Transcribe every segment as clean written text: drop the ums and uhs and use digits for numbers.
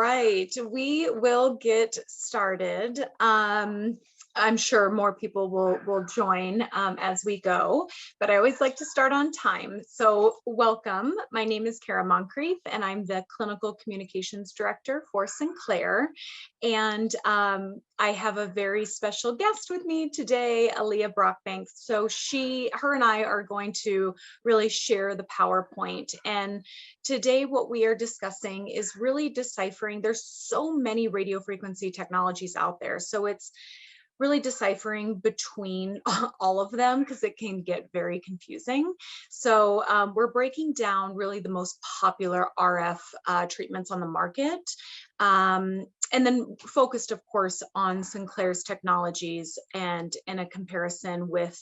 right, we will get started. I'm sure more people will join as we go, but I always like to start on time. So welcome. My name is Kara Moncrief, and I'm the Clinical Communications Director for Sinclair. And I have a very special guest with me today, Aaliyah Brockbank. So her and I are going to really share the PowerPoint. And today what we are discussing is really deciphering. There's so many radio frequency technologies out there. So it's really deciphering between all of them because it can get very confusing. So we're breaking down really the most popular RF treatments on the market. And then focused, of course, on Sinclair's technologies and in a comparison with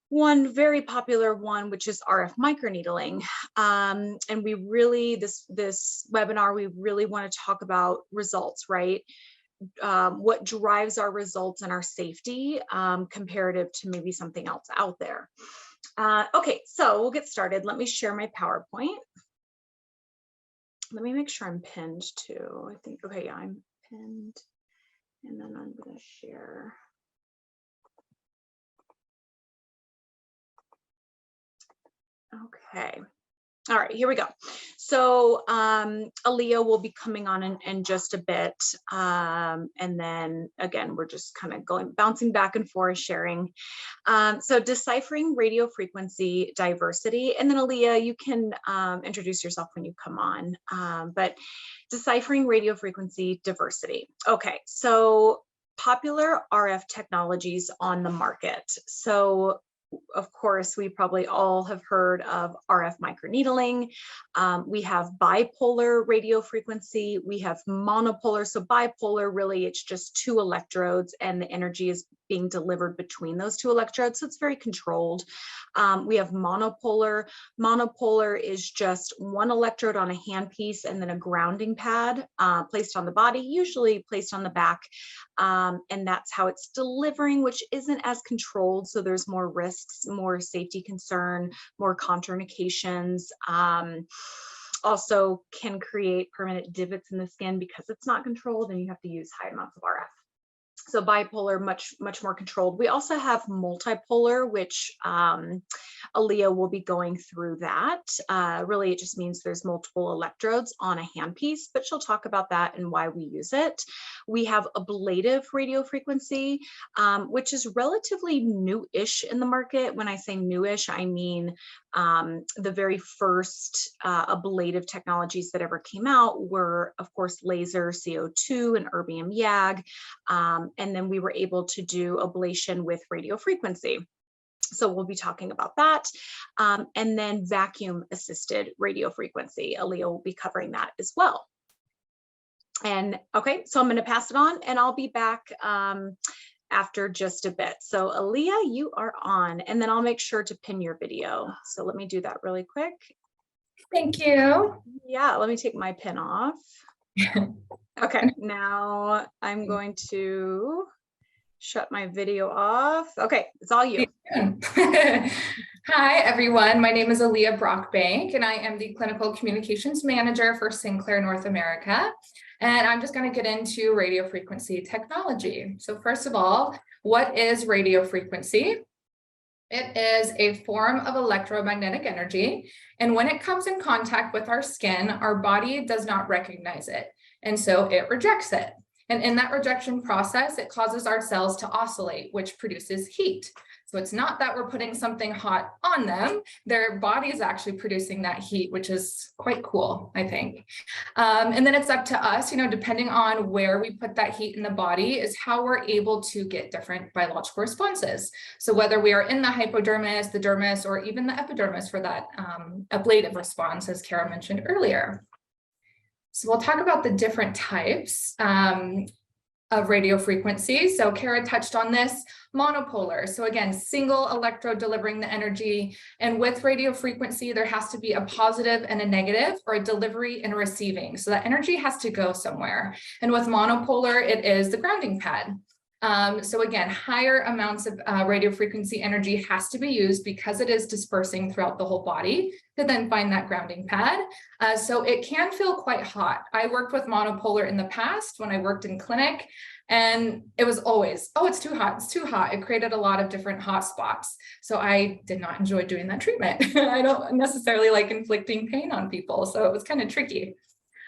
one very popular one, which is RF microneedling. And we really, this webinar, we really want to talk about results, right? What drives our results and our safety comparative to maybe something else out there. Okay, so we'll get started. Let me share my PowerPoint. Let me make sure I'm pinned too. I think, okay, yeah, I'm pinned. And then I'm going to share. Okay. All right, here we go. So Aaliyah will be coming on in just a bit. And then again, we're just kind of bouncing back and forth, sharing. So deciphering radio frequency diversity. And then Aaliyah, you can introduce yourself when you come on. But deciphering radio frequency diversity. Okay, so popular RF technologies on the market. So of course, we probably all have heard of RF microneedling. We have bipolar radio frequency. We have monopolar. So bipolar, really, it's just two electrodes and the energy is being delivered between those two electrodes. So it's very controlled. We have monopolar. Monopolar is just one electrode on a handpiece and then a grounding pad placed on the body, usually placed on the back. And that's how it's delivering, which isn't as controlled. So there's more risks, more safety concern, more contraindications. Also can create permanent divots in the skin because it's not controlled and you have to use high amounts of RF. So bipolar, much more controlled. We also have multipolar, which Aaliyah will be going through that. Really, it just means there's multiple electrodes on a handpiece, but she'll talk about that and why we use it. We have ablative radio frequency, which is relatively new-ish in the market. When I say new-ish, I mean the very first ablative technologies that ever came out were, of course, laser, CO2, and erbium YAG. And then we were able to do ablation with radio frequency. So we'll be talking about that. And then vacuum assisted radio frequency. Aaliyah will be covering that as well. And okay, so I'm going to pass it on and I'll be back after just a bit. So Aaliyah, you are on, and then I'll make sure to pin your video. So let me do that really quick. Thank you. Yeah, let me take my pin off. Okay, now I'm going to shut my video off. Okay, it's all you. Hi, everyone. My name is Aaliyah Brockbank, and I am the Clinical Communications Manager for Sinclair North America. And I'm just going to get into radio frequency technology. So first of all, what is radio frequency? It is a form of electromagnetic energy. And when it comes in contact with our skin, our body does not recognize it. And so it rejects it. And in that rejection process, it causes our cells to oscillate, which produces heat. So it's not that we're putting something hot on them, their body is actually producing that heat, which is quite cool, I think. And then it's up to us, depending on where we put that heat in the body is how we're able to get different biological responses. So whether we are in the hypodermis, the dermis, or even the epidermis for that ablative response, as Kara mentioned earlier. So we'll talk about the different types of radio frequency. So Kara touched on this, monopolar. So again, single electrode delivering the energy. And with radio frequency, there has to be a positive and a negative, or a delivery and a receiving. So that energy has to go somewhere. And with monopolar, it is the grounding pad. So again, higher amounts of radio frequency energy has to be used because it is dispersing throughout the whole body to then find that grounding pad. So it can feel quite hot. I worked with monopolar in the past when I worked in clinic, and it was always, oh, it's too hot, it's too hot. It created a lot of different hot spots. So I did not enjoy doing that treatment. I don't necessarily like inflicting pain on people, so it was kind of tricky.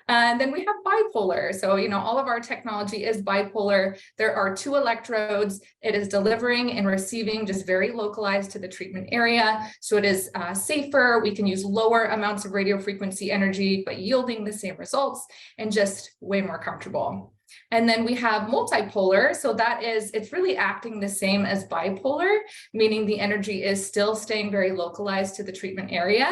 And then we have bipolar. So, all of our technology is bipolar. There are 2 electrodes. It is delivering and receiving just very localized to the treatment area. So it is safer. We can use lower amounts of radio frequency energy, but yielding the same results and just way more comfortable. And then we have multipolar. So it's really acting the same as bipolar, meaning the energy is still staying very localized to the treatment area.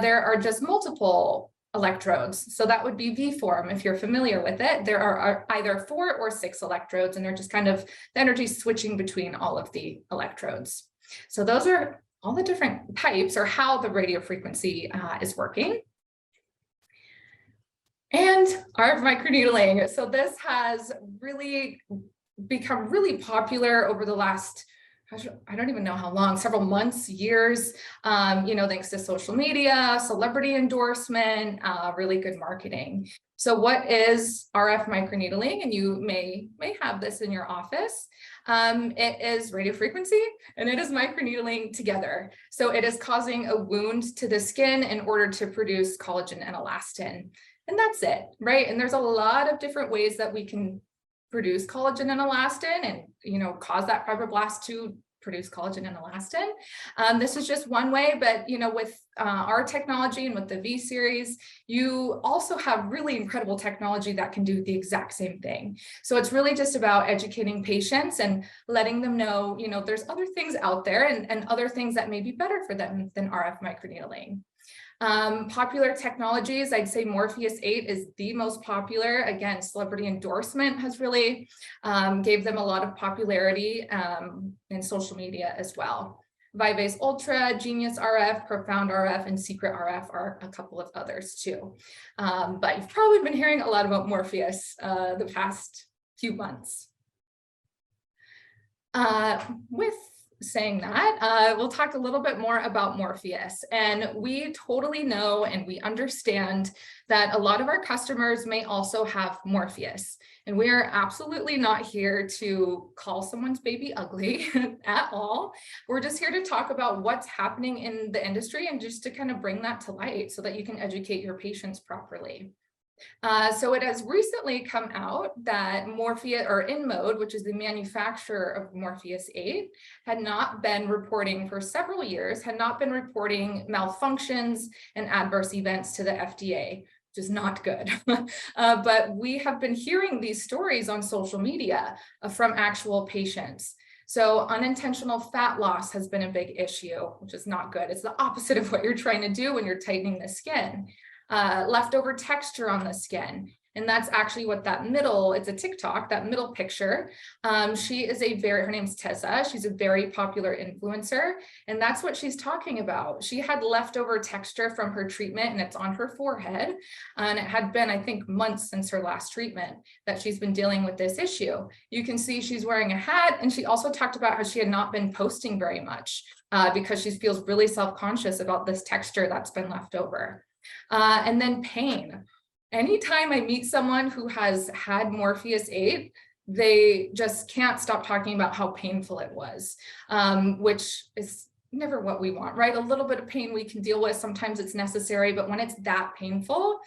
There are just multiple electrodes. So that would be V form. If you're familiar with it, there are either 4 or 6 electrodes, and they're just kind of the energy switching between all of the electrodes. So those are all the different types, or how the radio frequency is working. And RF microneedling. So this has really become really popular over the last, I don't even know how long, several months, years, thanks to social media, celebrity endorsement, really good marketing. So what is RF microneedling? And you may have this in your office. It is radio frequency and it is microneedling together. So it is causing a wound to the skin in order to produce collagen and elastin. And that's it, right? And there's a lot of different ways that we can produce collagen and elastin and, cause that fibroblast to produce collagen and elastin. This is just one way, but, with our technology and with the V series, you also have really incredible technology that can do the exact same thing. So it's really just about educating patients and letting them know, there's other things out there and other things that may be better for them than RF microneedling. Popular technologies, I'd say Morpheus 8 is the most popular. Again, celebrity endorsement has really gave them a lot of popularity in social media as well. Vibase Ultra, Genius RF, Profound RF, and Secret RF are a couple of others too. But you've probably been hearing a lot about Morpheus the past few months. With saying that, we'll talk a little bit more about Morpheus. And we totally know and we understand that a lot of our customers may also have Morpheus. And we are absolutely not here to call someone's baby ugly at all. We're just here to talk about what's happening in the industry and just to kind of bring that to light so that you can educate your patients properly. So it has recently come out that Morpheus, or InMode, which is the manufacturer of Morpheus 8, had not been reporting for several years, had not been reporting malfunctions and adverse events to the FDA, which is not good. But we have been hearing these stories on social media from actual patients. So unintentional fat loss has been a big issue, which is not good. It's the opposite of what you're trying to do when you're tightening the skin. Leftover texture on the skin. And that's actually what it's a TikTok, that middle picture. She is her name's Tessa. She's a very popular influencer. And that's what she's talking about. She had leftover texture from her treatment and it's on her forehead. And it had been, I think, months since her last treatment that she's been dealing with this issue. You can see she's wearing a hat. And she also talked about how she had not been posting very much because she feels really self-conscious about this texture that's been left over. And then pain. Anytime I meet someone who has had Morpheus 8, they just can't stop talking about how painful it was, which is never what we want, right? A little bit of pain we can deal with. Sometimes it's necessary, but when it's that painful,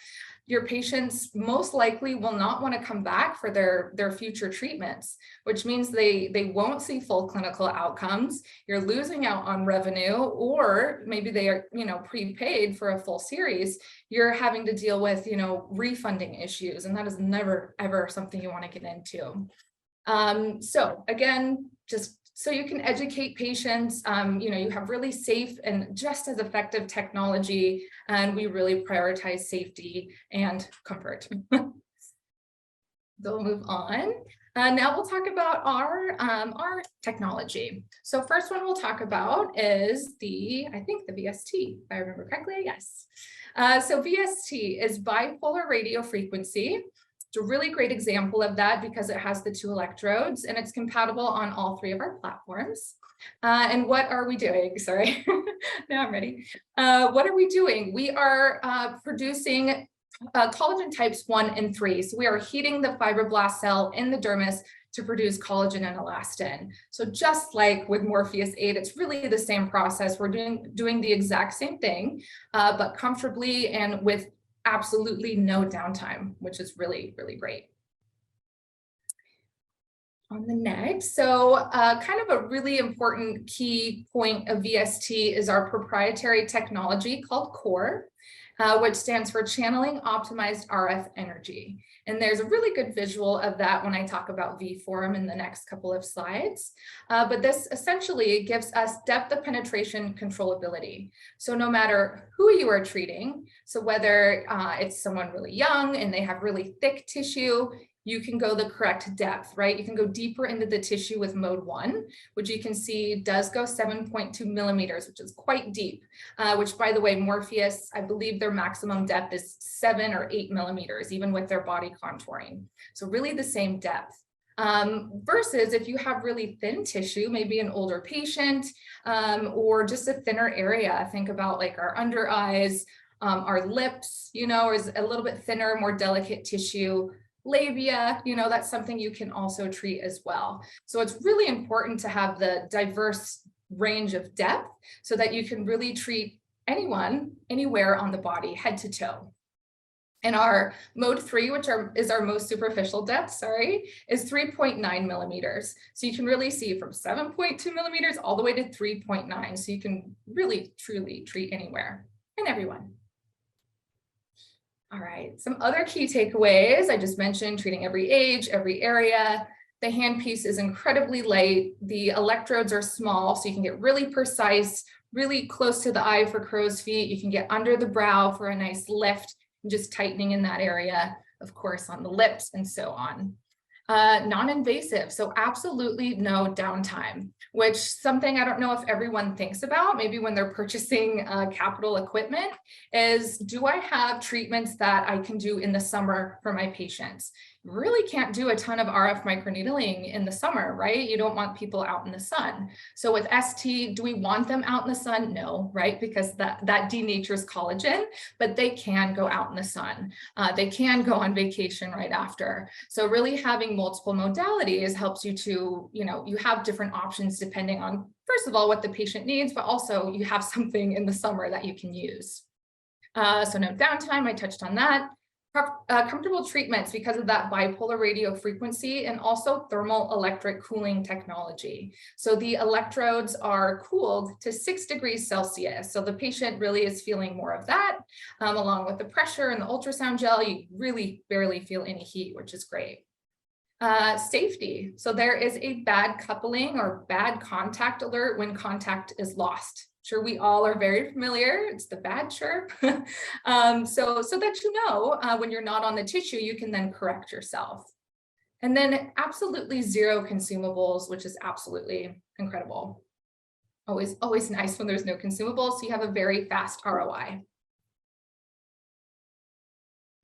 your patients most likely will not want to come back for their future treatments, which means they won't see full clinical outcomes. You're losing out on revenue, or maybe they are, prepaid for a full series. You're having to deal with, refunding issues, and that is never, ever something you want to get into. So again, just so you can educate patients, you have really safe and just as effective technology, and we really prioritize safety and comfort. So we'll move on. Now we'll talk about our technology. So first one we'll talk about is the VST, if I remember correctly, yes. So VST is bipolar radio frequency. It's a really great example of that because it has the 2 electrodes and it's compatible on all 3 of our platforms. And what are we doing? Sorry, now I'm ready. What are we doing? We are producing collagen types 1 and 3. So we are heating the fibroblast cell in the dermis to produce collagen and elastin. So just like with Morpheus 8, it's really the same process. We're doing the exact same thing, but comfortably and with absolutely no downtime, which is really, really great. On the next, so kind of a really important key point of VST is our proprietary technology called CORE, which stands for Channeling Optimized RF Energy. And there's a really good visual of that when I talk about V-form in the next couple of slides. But this essentially gives us depth of penetration controllability. So no matter who you are treating, so whether it's someone really young and they have really thick tissue, you can go the correct depth, right? You can go deeper into the tissue with mode 1, which you can see does go 7.2 millimeters, which is quite deep, which by the way, Morpheus, I believe their maximum depth is 7 or 8 millimeters, even with their body contouring. So really the same depth. Versus if you have really thin tissue, maybe an older patient, or just a thinner area, think about like our under eyes, our lips, you know, is a little bit thinner, more delicate tissue. Labia, you know, that's something you can also treat as well. So it's really important to have the diverse range of depth so that you can really treat anyone, anywhere on the body, head to toe. And our mode 3, which is our most superficial depth, is 3.9 millimeters. So you can really see from 7.2 millimeters all the way to 3.9. So you can really, truly treat anywhere and everyone. All right, some other key takeaways. I just mentioned treating every age, every area. The handpiece is incredibly light. The electrodes are small, so you can get really precise, really close to the eye for crow's feet. You can get under the brow for a nice lift, and just tightening in that area, of course, on the lips and so on. Non-invasive, so absolutely no downtime, which something I don't know if everyone thinks about, maybe when they're purchasing capital equipment, is do I have treatments that I can do in the summer for my patients? You really can't do a ton of RF microneedling in the summer, right? You don't want people out in the sun. So with ST, do we want them out in the sun? No, right? Because that denatures collagen, but they can go out in the sun. They can go on vacation right after. So really having multiple modalities helps you to, you know, you have different options depending on, first of all, what the patient needs, but also you have something in the summer that you can use. So no downtime, I touched on that. Comfortable treatments because of that bipolar radio frequency and also thermal electric cooling technology. So the electrodes are cooled to 6 degrees Celsius. So the patient really is feeling more of that. Along with the pressure and the ultrasound gel, you really barely feel any heat, which is great. Safety. So there is a bad coupling or bad contact alert when contact is lost. Sure, we all are very familiar. It's the bad chirp. So that you know when you're not on the tissue, you can then correct yourself. And then absolutely zero consumables, which is absolutely incredible. Always nice when there's no consumables, so you have a very fast ROI.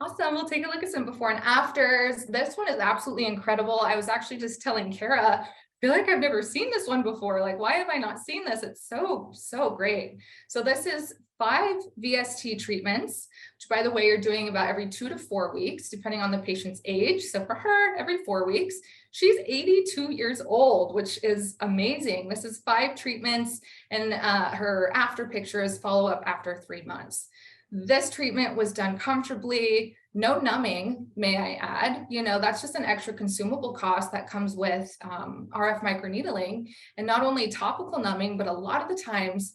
Awesome, we'll take a look at some before and afters. This one is absolutely incredible. I was actually just telling Kara, I feel like I've never seen this one before. Like, why have I not seen this? It's so great. So this is 5 VST treatments, which by the way, you're doing about every 2 to 4 weeks, depending on the patient's age. So for her, every 4 weeks. She's 82 years old, which is amazing. This is 5 treatments, and her after picture is follow-up after 3 months. This treatment was done comfortably, no numbing, may I add. You know, that's just an extra consumable cost that comes with RF microneedling. And not only topical numbing, but a lot of the times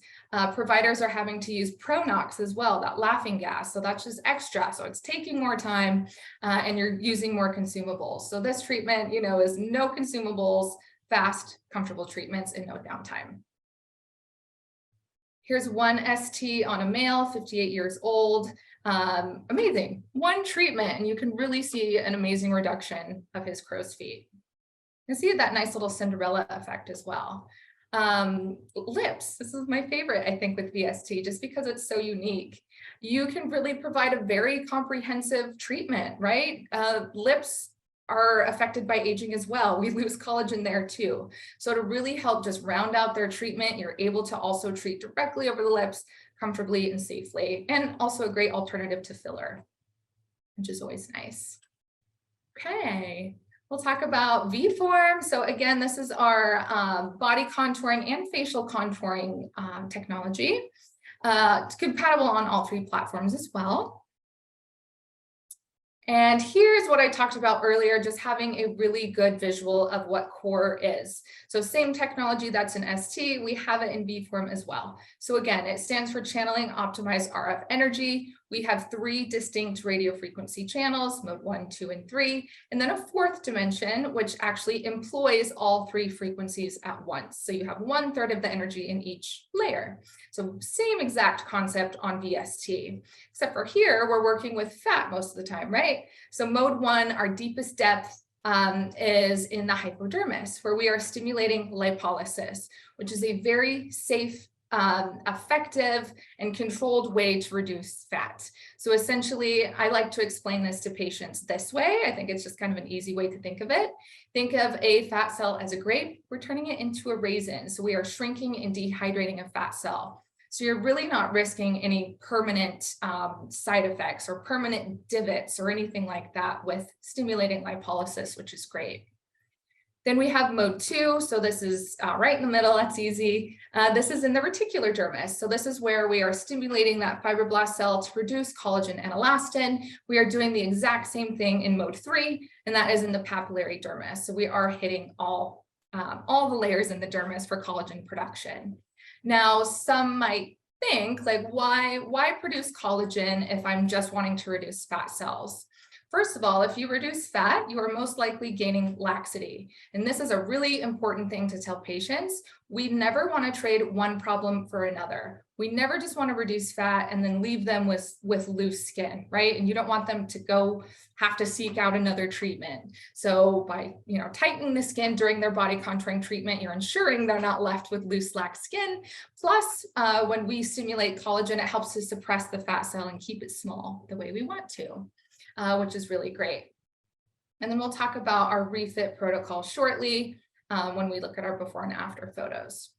providers are having to use Pronox as well, that laughing gas. So that's just extra. So it's taking more time and you're using more consumables. So this treatment, you know, is no consumables, fast, comfortable treatments and no downtime. Here's one ST on a male, 58 years old. Amazing. One treatment, and you can really see an amazing reduction of his crow's feet. You can see that nice little Cinderella effect as well. Lips, this is my favorite, I think, with VST, just because it's so unique. You can really provide a very comprehensive treatment, right? Lips are affected by aging as well. We lose collagen there too. So to really help just round out their treatment, you're able to also treat directly over the lips comfortably and safely, and also a great alternative to filler, which is always nice. Okay, we'll talk about V-form. So again, this is our body contouring and facial contouring technology. It's compatible on all 3 platforms as well. And here's what I talked about earlier, just having a really good visual of what core is. So same technology that's in ST, we have it in V-form as well. So again, it stands for channeling optimized RF energy. We have 3 distinct radio frequency channels, mode 1, 2, and 3, and then a 4th dimension, which actually employs all 3 frequencies at once. So you have 1/3 of the energy in each layer. So same exact concept on VST, except for here, we're working with fat most of the time, right? So mode 1, our deepest depth is in the hypodermis, where we are stimulating lipolysis, which is a very safe, effective and controlled way to reduce fat. So essentially, I like to explain this to patients this way. I think it's just kind of an easy way to think of it. Think of a fat cell as a grape. We're turning it into a raisin. So we are shrinking and dehydrating a fat cell. So you're really not risking any permanent side effects or permanent divots or anything like that with stimulating lipolysis, which is great. Then we have mode 2. So this is right in the middle. That's easy. This is in the reticular dermis. So this is where we are stimulating that fibroblast cell to produce collagen and elastin. We are doing the exact same thing in mode 3, and that is in the papillary dermis. So we are hitting all the layers in the dermis for collagen production. Now, some might think, like, why produce collagen if I'm just wanting to reduce fat cells? First of all, if you reduce fat, you are most likely gaining laxity. And this is a really important thing to tell patients. We never want to trade one problem for another. We never just want to reduce fat and then leave them with loose skin, right? And you don't want them to go have to seek out another treatment. So by tightening the skin during their body contouring treatment, you're ensuring they're not left with loose, lax skin. Plus, when we stimulate collagen, it helps to suppress the fat cell and keep it small the way we want to. Which is really great. And then we'll talk about our refit protocol shortly when we look at our before and after photos.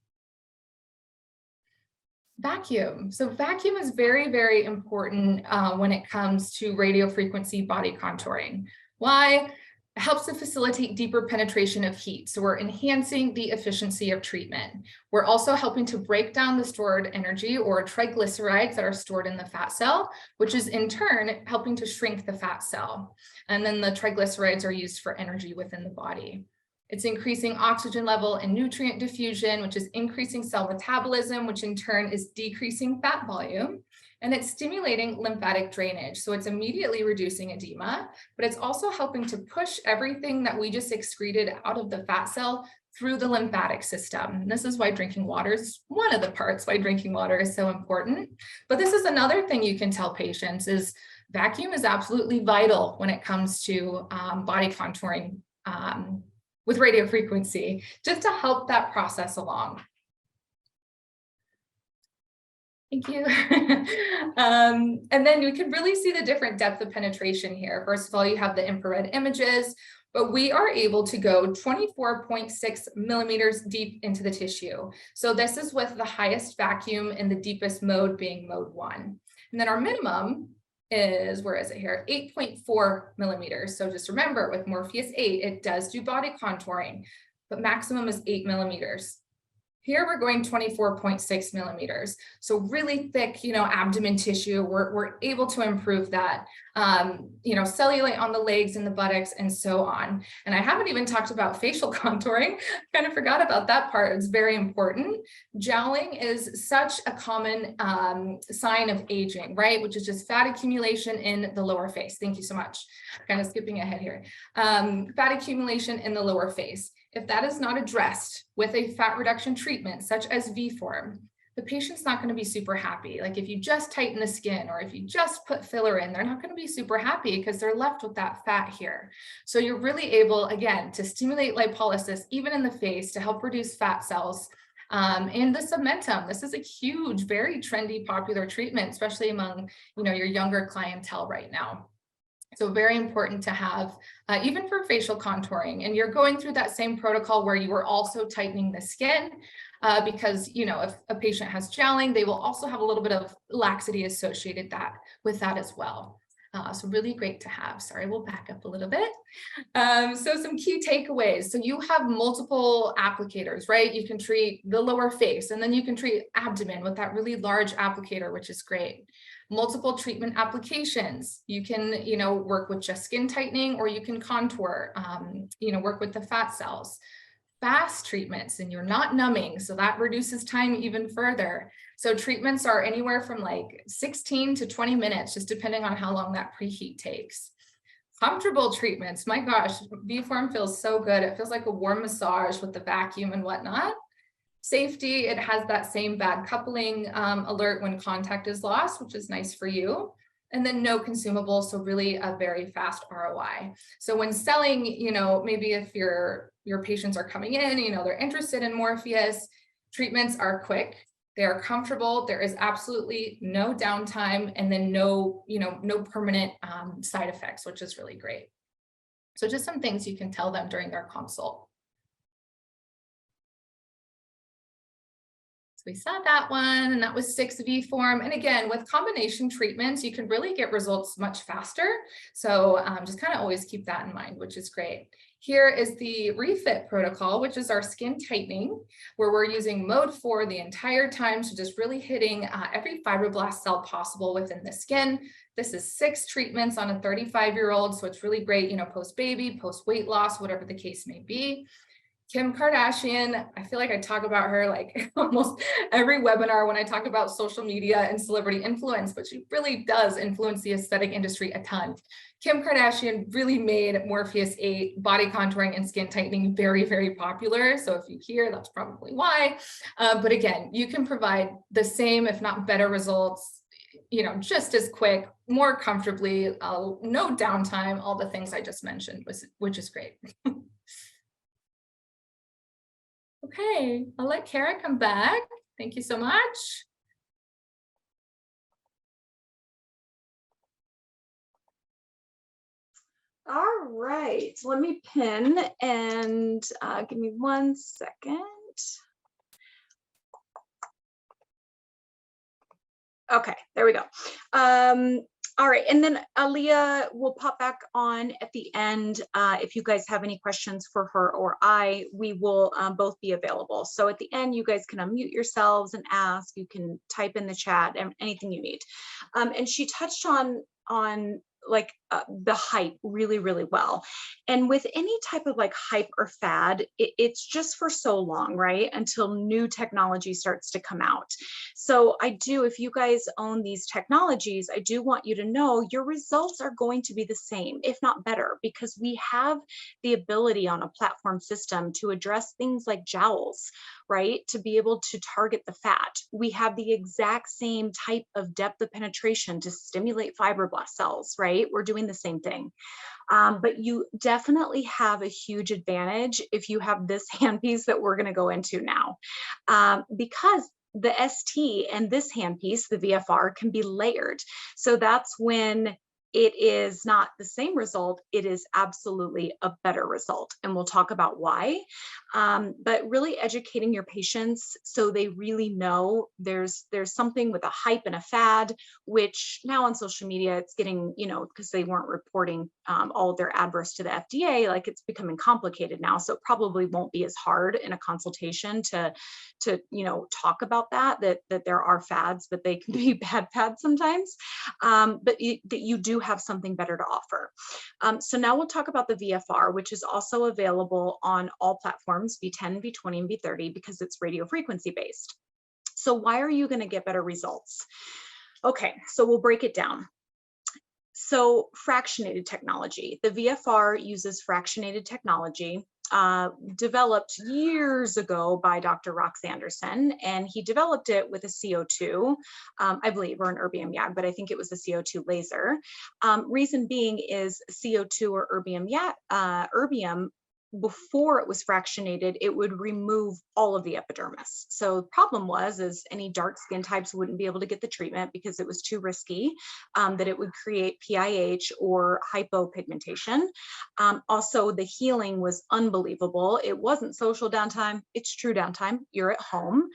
Vacuum. So vacuum is very, very important when it comes to radio frequency body contouring. Why? It helps to facilitate deeper penetration of heat. So we're enhancing the efficiency of treatment. We're also helping to break down the stored energy or triglycerides that are stored in the fat cell, which is in turn helping to shrink the fat cell. And then the triglycerides are used for energy within the body. It's increasing oxygen level and nutrient diffusion, which is increasing cell metabolism, which in turn is decreasing fat volume. And it's stimulating lymphatic drainage. So it's immediately reducing edema, but it's also helping to push everything that we just excreted out of the fat cell through the lymphatic system. And this is why drinking water is one of the parts why drinking water is so important. But this is another thing you can tell patients is vacuum is absolutely vital when it comes to body contouring with radio frequency, just to help that process along. Thank you. And then you can really see the different depth of penetration here. First of all, you have the infrared images, but we are able to go 24.6 millimeters deep into the tissue. So this is with the highest vacuum and the deepest mode being mode 1. And then our minimum is, where is it here? 8.4 millimeters. So just remember with Morpheus 8, it does do body contouring, but maximum is 8 millimeters. Here we're going 24.6 millimeters. So really thick, abdomen tissue. We're able to improve that, cellulite on the legs and the buttocks and so on. And I haven't even talked about facial contouring. Kind of forgot about that part. It's very important. Jowling is such a common sign of aging, right? Which is just fat accumulation in the lower face. Thank you so much. Kind of skipping ahead here. Fat accumulation in the lower face. If that is not addressed with a fat reduction treatment, such as V-form, the patient's not going to be super happy. Like if you just tighten the skin or if you just put filler in, they're not going to be super happy because they're left with that fat here. So you're really able, again, to stimulate lipolysis, even in the face, to help reduce fat cells And the cementum, this is a huge, very trendy, popular treatment, especially among, your younger clientele right now. So very important to have, even for facial contouring. And you're going through that same protocol where you are also tightening the skin, because, if a patient has jowling, they will also have a little bit of laxity associated with that as well. So really great to have. Sorry, we'll back up a little bit. So some key takeaways. So you have multiple applicators, right? You can treat the lower face, and then you can treat abdomen with that really large applicator, which is great. Multiple treatment applications. You can, work with just skin tightening, or you can contour, work with the fat cells. Fast treatments, and you're not numbing, so that reduces time even further. So treatments are anywhere from like 16 to 20 minutes, just depending on how long that preheat takes. Comfortable treatments, my gosh, V-Form feels so good. It feels like a warm massage with the vacuum and whatnot. Safety, it has that same bad coupling alert when contact is lost, which is nice for you. And then no consumables, so really a very fast ROI. So when selling, maybe if your patients are coming in, they're interested in Morpheus, treatments are quick, they are comfortable, there is absolutely no downtime, and then no permanent side effects, which is really great. So just some things you can tell them during their consult. So we saw that one, and that was 6 V-Form. And again, with combination treatments, you can really get results much faster. So just kind of always keep that in mind, which is great. Here is the refit protocol, which is our skin tightening, where we're using mode 4 the entire time. So just really hitting every fibroblast cell possible within the skin. This is 6 treatments on a 35-year-old. So it's really great, post-baby, post-weight loss, whatever the case may be. Kim Kardashian, I feel like I talk about her like almost every webinar when I talk about social media and celebrity influence, but she really does influence the aesthetic industry a ton. Kim Kardashian really made Morpheus 8 body contouring and skin tightening very, very popular. So if you hear, that's probably why. But again, you can provide the same, if not better results, just as quick, more comfortably, no downtime, all the things I just mentioned, which is great. Okay, I'll let Kara come back. Thank you so much. All right, let me pin and give me 1 second. Okay, there we go. All right, and then Aaliyah will pop back on at the end. If you guys have any questions for her or we will both be available. So at the end, you guys can unmute yourselves and ask. You can type in the chat and anything you need. And she touched on like the hype really, really well. And with any type of like hype or fad, it's just for so long, right? Until new technology starts to come out. So if you guys own these technologies, I do want you to know your results are going to be the same, if not better, because we have the ability on a platform system to address things like jowls, right? To be able to target the fat. We have the exact same type of depth of penetration to stimulate fibroblast cells, right? We're doing the same thing. But you definitely have a huge advantage if you have this handpiece that we're going to go into now, because the ST and this handpiece, the VFR, can be layered. So that's when it is not the same result, it is absolutely a better result. And we'll talk about why, but really educating your patients so they really know there's something with a hype and a fad, which now on social media, it's getting, because they weren't reporting all of their adverse to the FDA, like it's becoming complicated now. So it probably won't be as hard in a consultation to talk about that there are fads, but they can be bad fads sometimes, but that you do have something better to offer. So now we'll talk about the VFR, which is also available on all platforms, V10, V20, and V30, because it's radio frequency based. So why are you going to get better results? Okay, so we'll break it down. So fractionated technology. The VFR uses fractionated technology, developed years ago by Dr. Rox Anderson, and he developed it with a CO2, I believe, or an erbium YAG, but I think it was a CO2 laser. Reason being is CO2 or erbium before it was fractionated, it would remove all of the epidermis. So the problem is any dark skin types wouldn't be able to get the treatment because it was too risky, that it would create PIH or hypopigmentation. Also, the healing was unbelievable. It wasn't social downtime, it's true downtime. You're at home.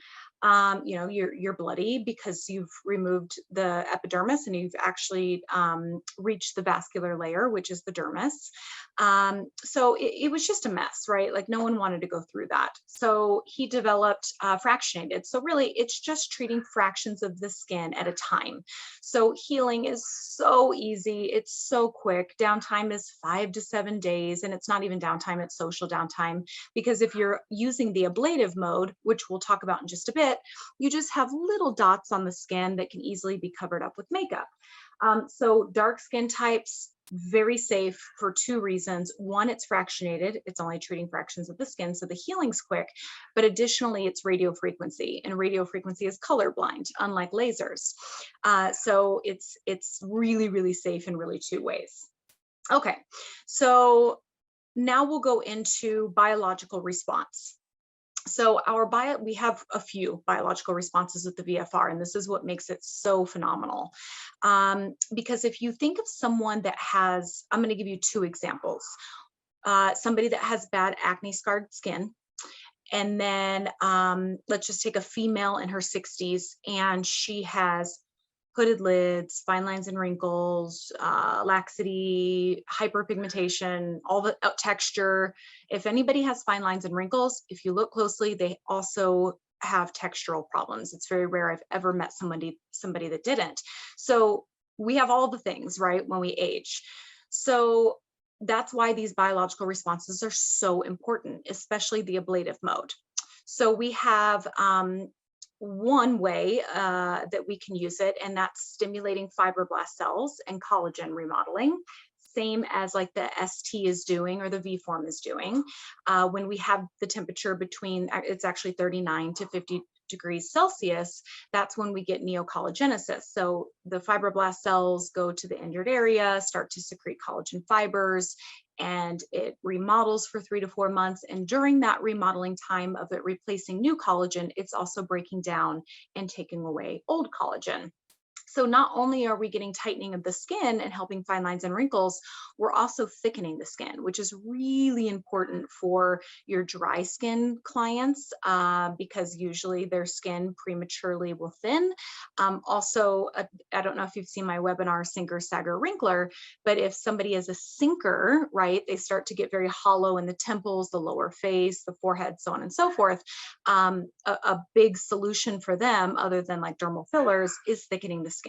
You're bloody because you've removed the epidermis and you've actually reached the vascular layer, which is the dermis. So it was just a mess, right? Like no one wanted to go through that. So he developed fractionated. So really it's just treating fractions of the skin at a time. So healing is so easy. It's so quick. Downtime is 5 to 7 days, and it's not even downtime, it's social downtime. Because if you're using the ablative mode, which we'll talk about in just a bit, you just have little dots on the skin that can easily be covered up with makeup. So dark skin types, very safe for 2 reasons. One, it's fractionated. It's only treating fractions of the skin, so the healing's quick. But additionally, it's radiofrequency, and radiofrequency is colorblind, unlike lasers. So it's really, really safe in really 2 ways. Okay, so now we'll go into biological response. So we have a few biological responses with the VFR, and this is what makes it so phenomenal. Because if you think of someone that has, I'm going to give you 2 examples. Somebody that has bad acne scarred skin, and then let's just take a female in her 60s, and she has hooded lids, fine lines and wrinkles, laxity, hyperpigmentation, all the texture. If anybody has fine lines and wrinkles, if you look closely, they also have textural problems. It's very rare I've ever met somebody that didn't. So we have all the things, right, when we age. So that's why these biological responses are so important, especially the ablative mode. So we have one way that we can use it, and that's stimulating fibroblast cells and collagen remodeling, same as like the ST is doing or the V form is doing. When we have the temperature between, it's actually 39 to 50 degrees Celsius, that's when we get neocollagenesis. So the fibroblast cells go to the injured area, start to secrete collagen fibers, and it remodels for 3 to 4 months. And during that remodeling time of it replacing new collagen, it's also breaking down and taking away old collagen. So not only are we getting tightening of the skin and helping fine lines and wrinkles, we're also thickening the skin, which is really important for your dry skin clients because usually their skin prematurely will thin. Also, I don't know if you've seen my webinar, Sinker, Sagger, Wrinkler, but if somebody is a sinker, right, they start to get very hollow in the temples, the lower face, the forehead, so on and so forth. A big solution for them, other than like dermal fillers, is thickening the skin.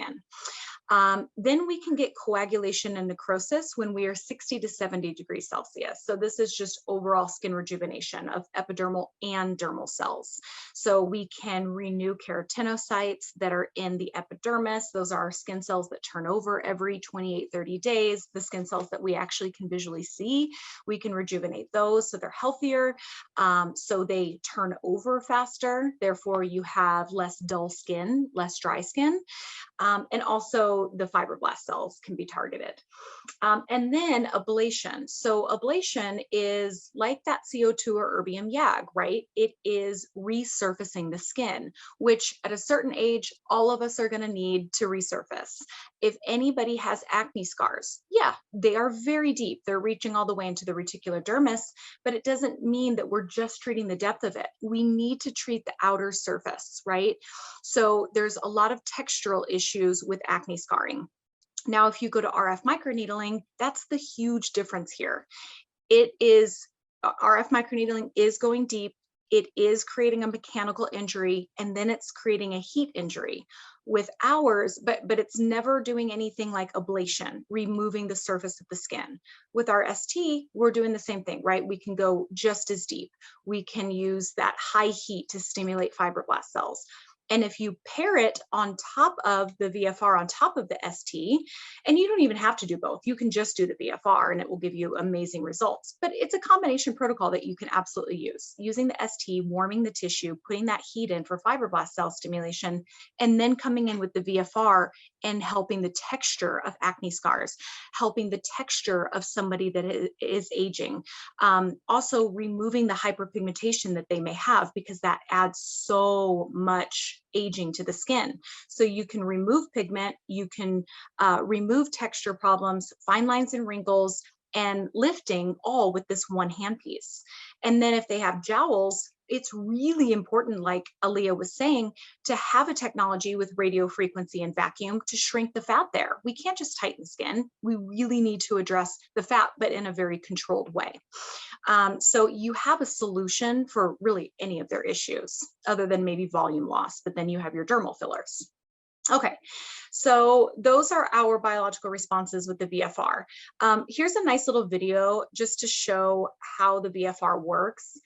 Then we can get coagulation and necrosis when we are 60 to 70 degrees Celsius. So this is just overall skin rejuvenation of epidermal and dermal cells. So we can renew keratinocytes that are in the epidermis. Those are our skin cells that turn over every 28, 30 days. The skin cells that we actually can visually see, we can rejuvenate those so they're healthier. So they turn over faster. Therefore, you have less dull skin, less dry skin. And also the fibroblast cells can be targeted. And then ablation. So ablation is like that CO2 or erbium YAG, right? It is resurfacing the skin, which at a certain age, all of us are going to need to resurface. If anybody has acne scars, yeah, they are very deep. They're reaching all the way into the reticular dermis, but it doesn't mean that we're just treating the depth of it. We need to treat the outer surface, right? So there's a lot of textural issues with acne scarring. Now, if you go to RF microneedling, that's the huge difference here. It is, RF microneedling is going deep. It is creating a mechanical injury, and then it's creating a heat injury. With ours, but it's never doing anything like ablation, removing the surface of the skin. With our ST, we're doing the same thing, right? We can go just as deep. We can use that high heat to stimulate fibroblast cells. And if you pair it on top of the VFR, on top of the ST, and you don't even have to do both, you can just do the VFR and it will give you amazing results. But it's a combination protocol that you can absolutely use. Using the ST, warming the tissue, putting that heat in for fibroblast cell stimulation, and then coming in with the VFR and helping the texture of acne scars, helping the texture of somebody that is aging. Also removing the hyperpigmentation that they may have, because that adds so much aging to the skin. So you can remove pigment, you can remove texture problems, fine lines and wrinkles, and lifting, all with this one handpiece. And then if they have jowls, it's really important, like Aaliyah was saying, to have a technology with radio frequency and vacuum to shrink the fat there. We can't just tighten skin. We really need to address the fat, but in a very controlled way. So you have a solution for really any of their issues, other than maybe volume loss, but then you have your dermal fillers. Okay, so those are our biological responses with the VFR. Here's a nice little video just to show how the VFR works.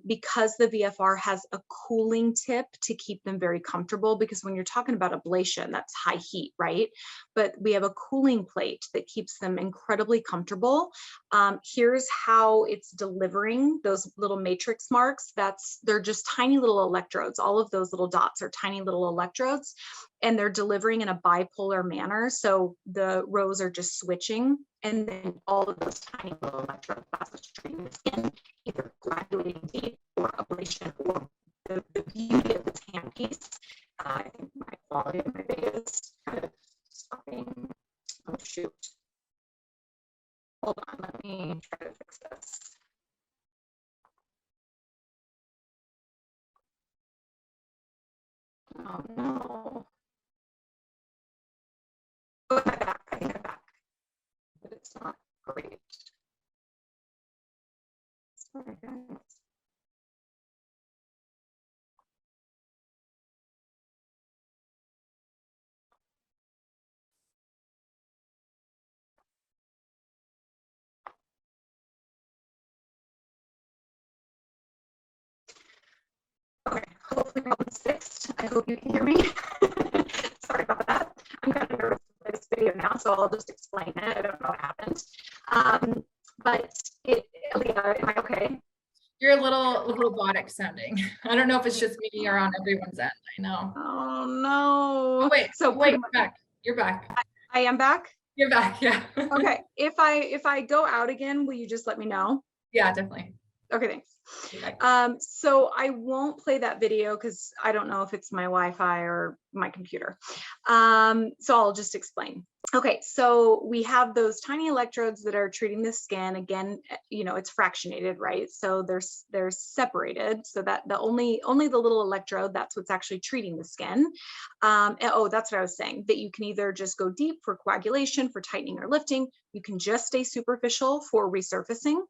Because the VFR has a cooling tip to keep them very comfortable, because when you're talking about ablation, that's high heat, right? But we have a cooling plate that keeps them incredibly comfortable. Here's how it's delivering those little matrix marks. They're just tiny little electrodes. All of those little dots are tiny little electrodes, and they're delivering in a bipolar manner. So the rows are just switching, and then all of those tiny little electrodes are treating the skin, either graduating deep or ablation, or the beauty of this handpiece. I think my quality of my video is kind of stopping. Oh shoot. Hold on, let me try to fix this. Oh no. Oh, I'm back. I think I'm back. But it's not great. Sorry, guys. Okay, hopefully problem's fixed. I hope you can hear me. Sorry about that. I'm kind of nervous for this video now, so I'll just explain it. I don't know what happened. But Leah, am I okay? You're a little robotic sounding. I don't know if it's just me or on everyone's end. I know. Oh no. Oh, wait, So wait, you're back. You're back. I am back? You're back, yeah. Okay. If I go out again, will you just let me know? Yeah, definitely. Okay, thanks. Okay. So I won't play that video because I don't know if it's my Wi-Fi or my computer. So I'll just explain. Okay, so we have those tiny electrodes that are treating the skin. Again, you know, it's fractionated, right? So they're separated, so that only the little electrode, that's what's actually treating the skin. Oh, that's what I was saying, that you can either just go deep for coagulation, for tightening or lifting. You can just stay superficial for resurfacing.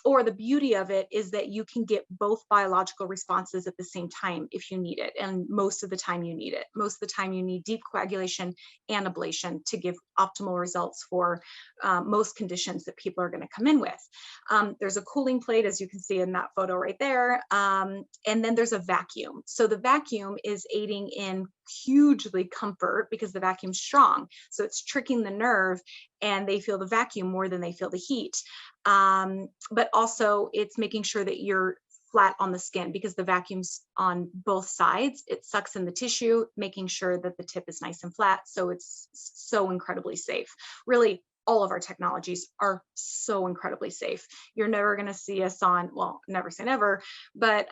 Or the beauty of it is that you can get both biological responses at the same time if you need it. And most of the time you need it. Most of the time you need deep coagulation and ablation to give optimal results for most conditions that people are going to come in with. There's a cooling plate, as you can see in that photo right there. And then there's a vacuum. So the vacuum is aiding in hugely comfort because the vacuum's strong. So it's tricking the nerve and they feel the vacuum more than they feel the heat. But also it's making sure that you're flat on the skin because the vacuum's on both sides. It sucks in the tissue, making sure that the tip is nice and flat. So it's so incredibly safe. Really, all of our technologies are so incredibly safe. You're never going to see us on, well, never say never, but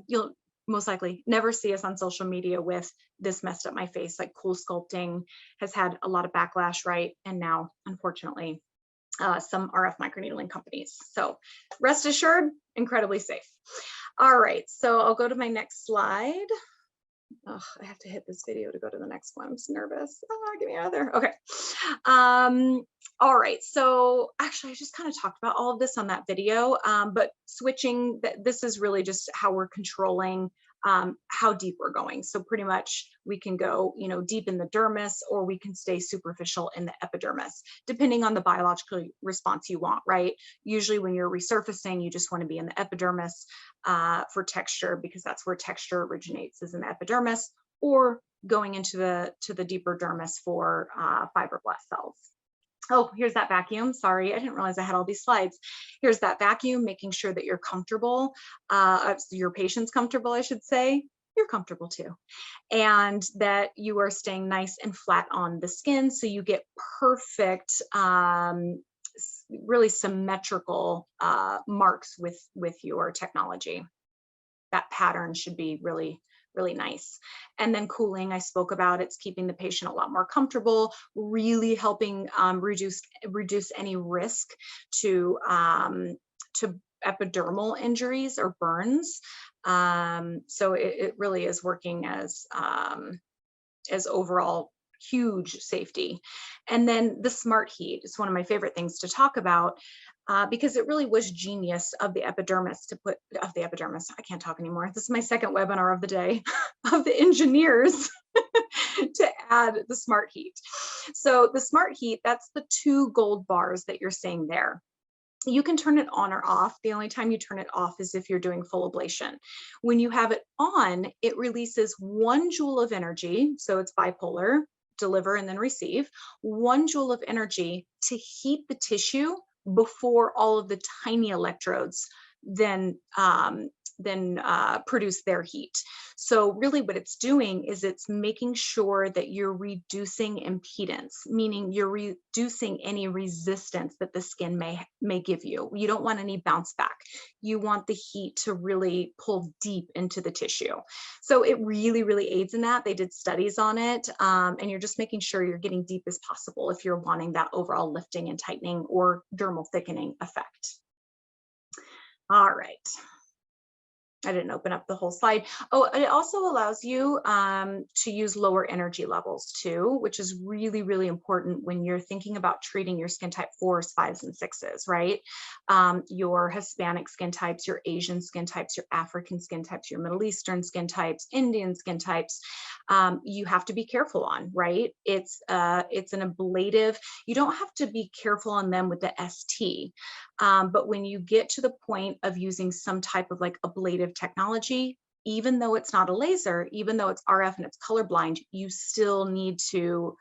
you'll most likely never see us on social media with this messed up my face. Like Cool Sculpting has had a lot of backlash, right? And now, unfortunately, some RF microneedling companies. So rest assured, incredibly safe. All right, so I'll go to my next slide. Oh, I have to hit this video to go to the next one. I'm just nervous. Get me out of there. Okay. All right. So actually, I just kind of talked about all of this on that video, but switching, this is really just how we're controlling how deep we're going. So pretty much we can go, deep in the dermis, or we can stay superficial in the epidermis, depending on the biological response you want, right? Usually when you're resurfacing, you just want to be in the epidermis for texture, because that's where texture originates, is in the epidermis, or going into the deeper dermis for fibroblast cells. Oh, here's that vacuum. Sorry, I didn't realize I had all these slides. Here's that vacuum, making sure that you're comfortable, your patient's comfortable, I should say. You're comfortable too. And that you are staying nice and flat on the skin, so you get perfect, really symmetrical marks with your technology. That pattern should be really nice. And then cooling, I spoke about, it's keeping the patient a lot more comfortable, really helping reduce any risk to epidermal injuries or burns. So it really is working as overall huge safety. And then the smart heat is one of my favorite things to talk about, because it really was genius of the epidermis I can't talk anymore. This is my second webinar of the day, of the engineers to add the smart heat. So the smart heat, that's the 2 gold bars that you're seeing there. You can turn it on or off. The only time you turn it off is if you're doing full ablation. When you have it on, it releases 1 joule of energy. So it's bipolar, deliver and then receive, 1 joule of energy to heat the tissue before all of the tiny electrodes then produce their heat. So really what it's doing is it's making sure that you're reducing impedance, meaning you're reducing any resistance that the skin may give you. You don't want any bounce back. You want the heat to really pull deep into the tissue. So it really aids in that. They did studies on it, and you're just making sure you're getting deep as possible if you're wanting that overall lifting and tightening or dermal thickening effect. All right. I didn't open up the whole slide. Oh, it also allows you to use lower energy levels too, which is really important when you're thinking about treating your skin type 4s, 5s, and 6s, right? Your Hispanic skin types, your Asian skin types, your African skin types, your Middle Eastern skin types, Indian skin types, you have to be careful on, right? It's an ablative. You don't have to be careful on them with the ST, but when you get to the point of using some type of like ablative technology, even though it's not a laser, even though it's RF and it's colorblind, you still need to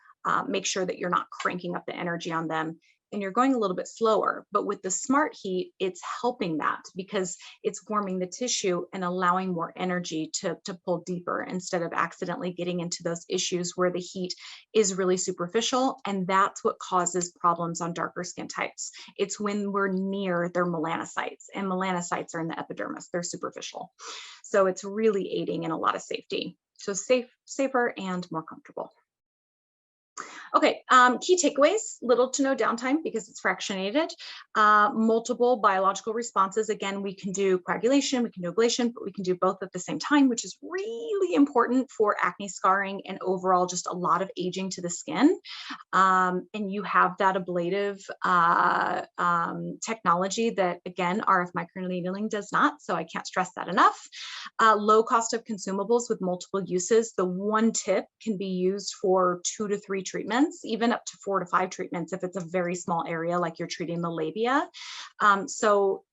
make sure that you're not cranking up the energy on them, and you're going a little bit slower. But with the smart heat, it's helping that because it's warming the tissue and allowing more energy to pull deeper, instead of accidentally getting into those issues where the heat is really superficial. And that's what causes problems on darker skin types. It's when we're near their melanocytes, and melanocytes are in the epidermis, they're superficial. So it's really aiding in a lot of safety. So safer and more comfortable. Okay, key takeaways: little to no downtime because it's fractionated, multiple biological responses. Again, we can do coagulation, we can do ablation, but we can do both at the same time, which is really important for acne scarring and overall just a lot of aging to the skin. And you have that ablative technology that, again, RF microneedling does not, so I can't stress that enough. Low cost of consumables with multiple uses. The one tip can be used for 2 to 3 treatments, even up to 4 to 5 treatments if it's a very small area like you're treating the labia. So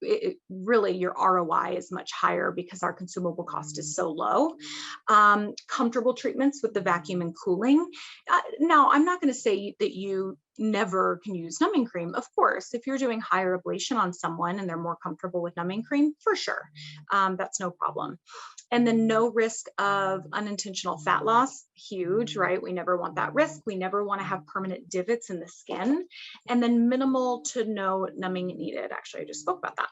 really your ROI is much higher because our consumable cost is so low. Comfortable treatments with the vacuum and cooling. Now, I'm not going to say that you never can use numbing cream. Of course, if you're doing higher ablation on someone and they're more comfortable with numbing cream, for sure, that's no problem. And then no risk of unintentional fat loss, huge, right? We never want that risk. We never want to have permanent divots in the skin. And then minimal to no numbing needed. Actually, I just spoke about that.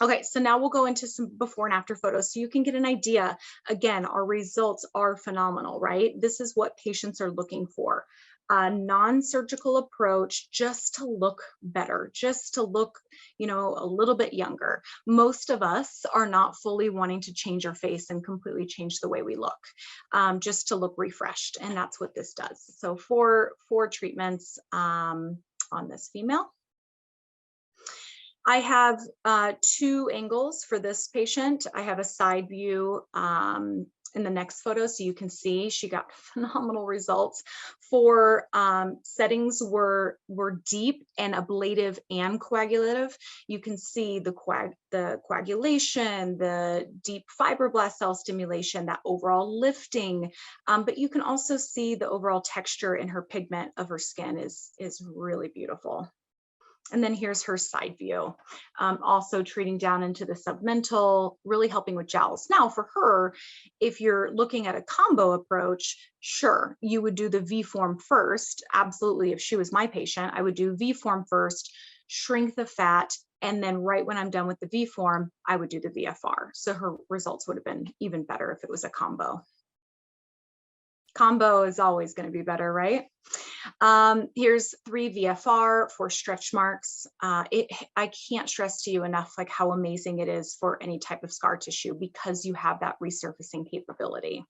Okay, so now we'll go into some before and after photos so you can get an idea. Again, our results are phenomenal, right? This is what patients are looking for. A non-surgical approach just to look better, just to look, a little bit younger. Most of us are not fully wanting to change our face and completely change the way we look, just to look refreshed. And that's what this does. So 4 treatments on this female. I have two angles for this patient. I have a side view in the next photo, so you can see she got phenomenal results. For settings were deep and ablative and coagulative. You can see the coagulation, the deep fibroblast cell stimulation, that overall lifting, but you can also see the overall texture in her pigment of her skin is really beautiful. And then here's her side view, also treating down into the submental, really helping with jowls. Now for her, if you're looking at a combo approach, sure, you would do the V form first. Absolutely, if she was my patient, I would do V form first, shrink the fat, and then right when I'm done with the V form, I would do the VFR. So her results would have been even better if it was a combo. Combo is always going to be better, right? Here's 3 VFR for stretch marks. I can't stress to you enough like how amazing it is for any type of scar tissue because you have that resurfacing capability.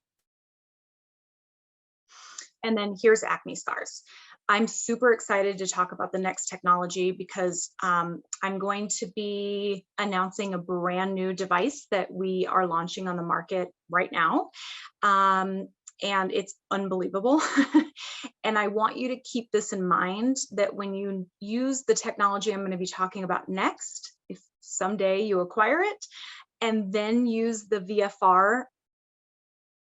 And then here's acne scars. I'm super excited to talk about the next technology because I'm going to be announcing a brand new device that we are launching on the market right now. And it's unbelievable. And I want you to keep this in mind that when you use the technology I'm going to be talking about next, if someday you acquire it, and then use the VFR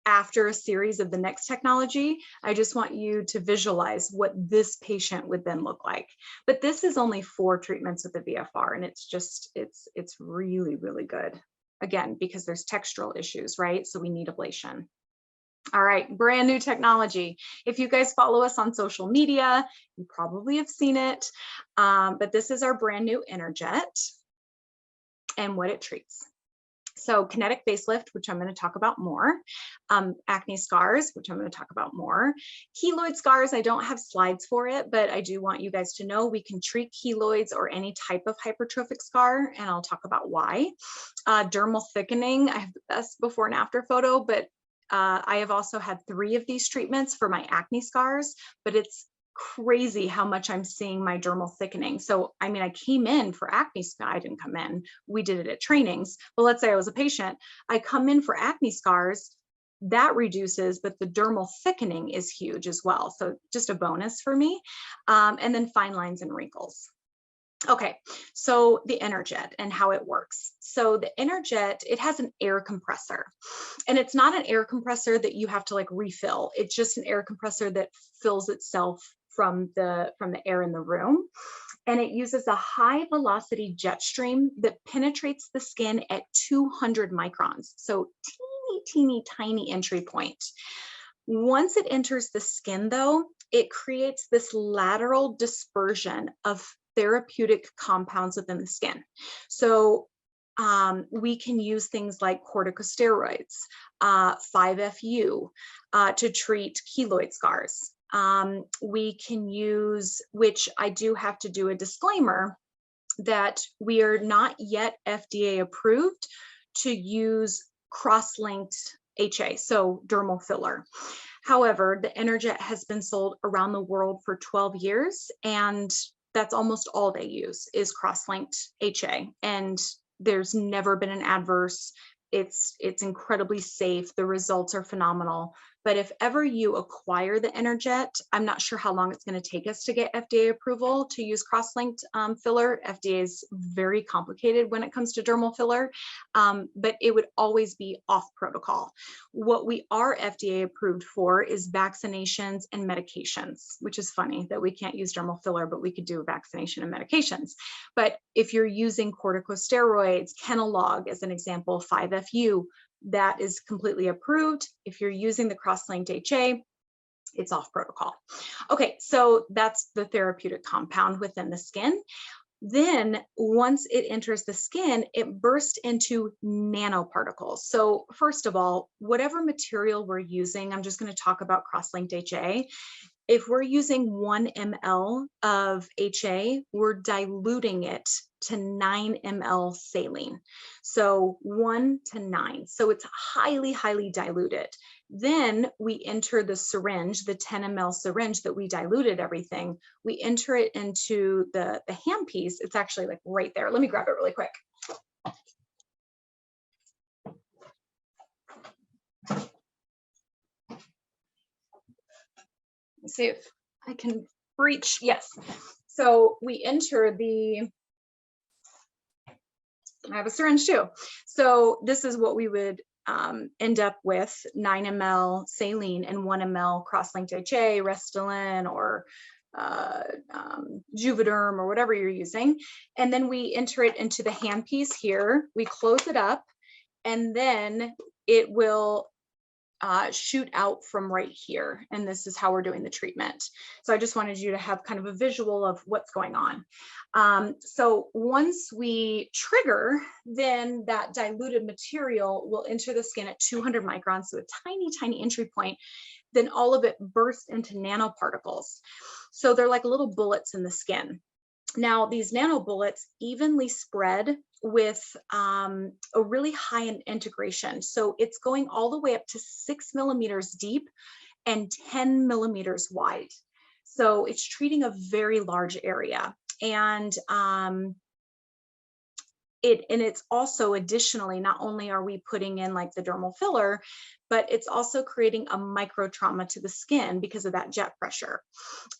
after a series of the next technology, I just want you to visualize what this patient would then look like. But this is only 4 treatments with the VFR, and it's just, it's really, really good. Again, because there's textural issues, right? So we need ablation. All right, brand new technology. If you guys follow us on social media, you probably have seen it, but this is our brand new Interjet and what it treats. So kinetic facelift, which I'm going to talk about more, acne scars, which I'm going to talk about more, keloid scars. I don't have slides for it, but I do want you guys to know we can treat keloids or any type of hypertrophic scar, and I'll talk about why. Dermal thickening, I have the best before and after photo, but I have also had 3 of these treatments for my acne scars, but it's crazy how much I'm seeing my dermal thickening. So, I mean, I came in for acne scar. I didn't come in. We did it at trainings. But let's say I was a patient. I come in for acne scars. That reduces, but the dermal thickening is huge as well. So just a bonus for me. And then fine lines and wrinkles. Okay, so the Interjet and how it works. So the Interjet, it has an air compressor, and it's not an air compressor that you have to like refill. It's just an air compressor that fills itself from the air in the room. And it uses a high velocity jet stream that penetrates the skin at 200 microns. So teeny tiny entry point. Once it enters the skin though, it creates this lateral dispersion of therapeutic compounds within the skin. So we can use things like corticosteroids, 5-FU to treat keloid scars. We can use, which I do have to do a disclaimer, that we are not yet FDA approved to use cross-linked HA, so dermal filler. However, the Interjet has been sold around the world for 12 years, and that's almost all they use is cross-linked HA, and there's never been an adverse. It's incredibly safe. The results are phenomenal. But if ever you acquire the Interjet, I'm not sure how long it's going to take us to get FDA approval to use cross-linked filler. FDA is very complicated when it comes to dermal filler, but it would always be off protocol. What we are FDA approved for is vaccinations and medications, which is funny that we can't use dermal filler, but we could do a vaccination and medications. But if you're using corticosteroids, Kenalog as an example, 5-FU, that is completely approved. If you're using the cross-linked HA, it's off protocol. Okay, so that's the therapeutic compound within the skin. Then once it enters the skin, it bursts into nanoparticles. So first of all, whatever material we're using, I'm just going to talk about cross-linked HA. If we're using 1 ml of HA, we're diluting it to 9 ml saline. So 1 to 9. So it's highly, highly diluted. Then we enter the syringe, the 10 ml syringe that we diluted everything. We enter it into the handpiece. It's actually like right there. Let me grab it really quick. Let's see if I can reach. Yes. So we enter I have a syringe too. So this is what we would end up with: 9 ml saline and 1 ml cross-linked HA, Restylane, or Juvederm, or whatever you're using. And then we enter it into the handpiece here. We close it up, and then it will shoot out from right here. And this is how we're doing the treatment. So I just wanted you to have kind of a visual of what's going on. So once we trigger, then that diluted material will enter the skin at 200 microns, so a tiny, tiny entry point. Then all of it bursts into nanoparticles. So they're like little bullets in the skin. Now, these nano bullets evenly spread with a really high integration. So it's going all the way up to 6 millimeters deep and 10 millimeters wide. So it's treating a very large area. And it's also additionally, not only are we putting in like the dermal filler, but it's also creating a micro trauma to the skin because of that jet pressure.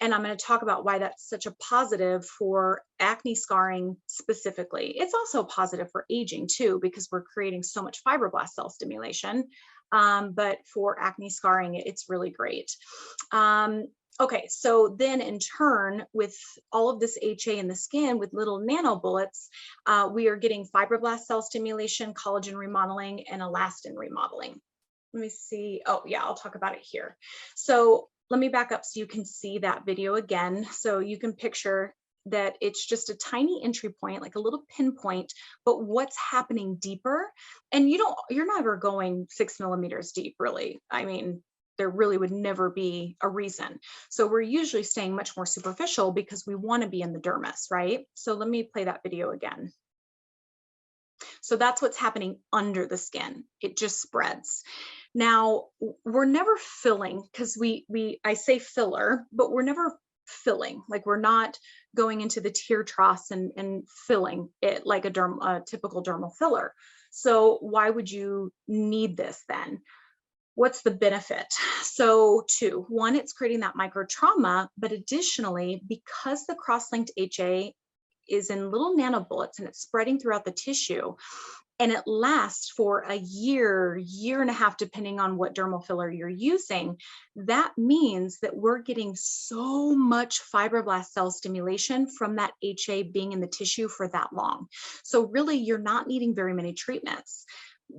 And I'm going to talk about why that's such a positive for acne scarring specifically. It's also positive for aging too, because we're creating so much fibroblast cell stimulation. But for acne scarring, it's really great. Okay, so then in turn, with all of this HA in the skin with little nano bullets, we are getting fibroblast cell stimulation, collagen remodeling, and elastin remodeling. Let me see. Oh yeah, I'll talk about it here. So let me back up so you can see that video again. So you can picture that it's just a tiny entry point, like a little pinpoint, but what's happening deeper? And you're never going 6 millimeters deep, really. I mean, there really would never be a reason. So we're usually staying much more superficial because we want to be in the dermis, right? So let me play that video again. So that's what's happening under the skin. It just spreads. Now, we're never filling, because I say filler, but we're never filling. Like, we're not going into the tear troughs and filling it like a typical dermal filler. So why would you need this then? What's the benefit? So two, one, it's creating that micro trauma, but additionally, because the cross-linked HA is in little nanobullets and it's spreading throughout the tissue, and it lasts for a year, year and a half, depending on what dermal filler you're using, that means that we're getting so much fibroblast cell stimulation from that HA being in the tissue for that long. So really, you're not needing very many treatments,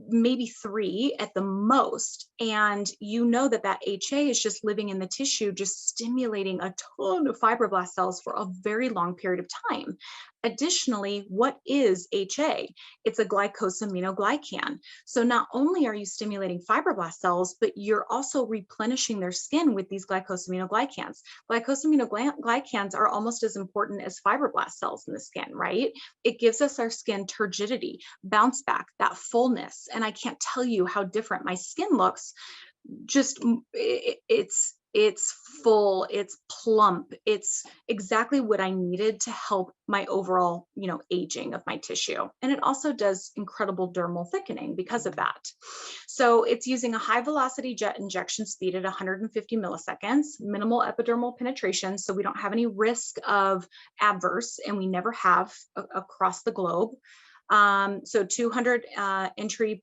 maybe 3 at the most. And you know that HA is just living in the tissue, just stimulating a ton of fibroblast cells for a very long period of time. Additionally, what is HA? It's a glycosaminoglycan. So not only are you stimulating fibroblast cells, but you're also replenishing their skin with these glycosaminoglycans. Glycosaminoglycans are almost as important as fibroblast cells in the skin, right? It gives us our skin turgidity, bounce back, that fullness. And I can't tell you how different my skin looks. Just it's full, it's plump, it's exactly what I needed to help my overall, aging of my tissue. And it also does incredible dermal thickening because of that. So it's using a high velocity jet injection speed at 150 milliseconds, minimal epidermal penetration, so we don't have any risk of adverse, and we never have across the globe. So 200 entry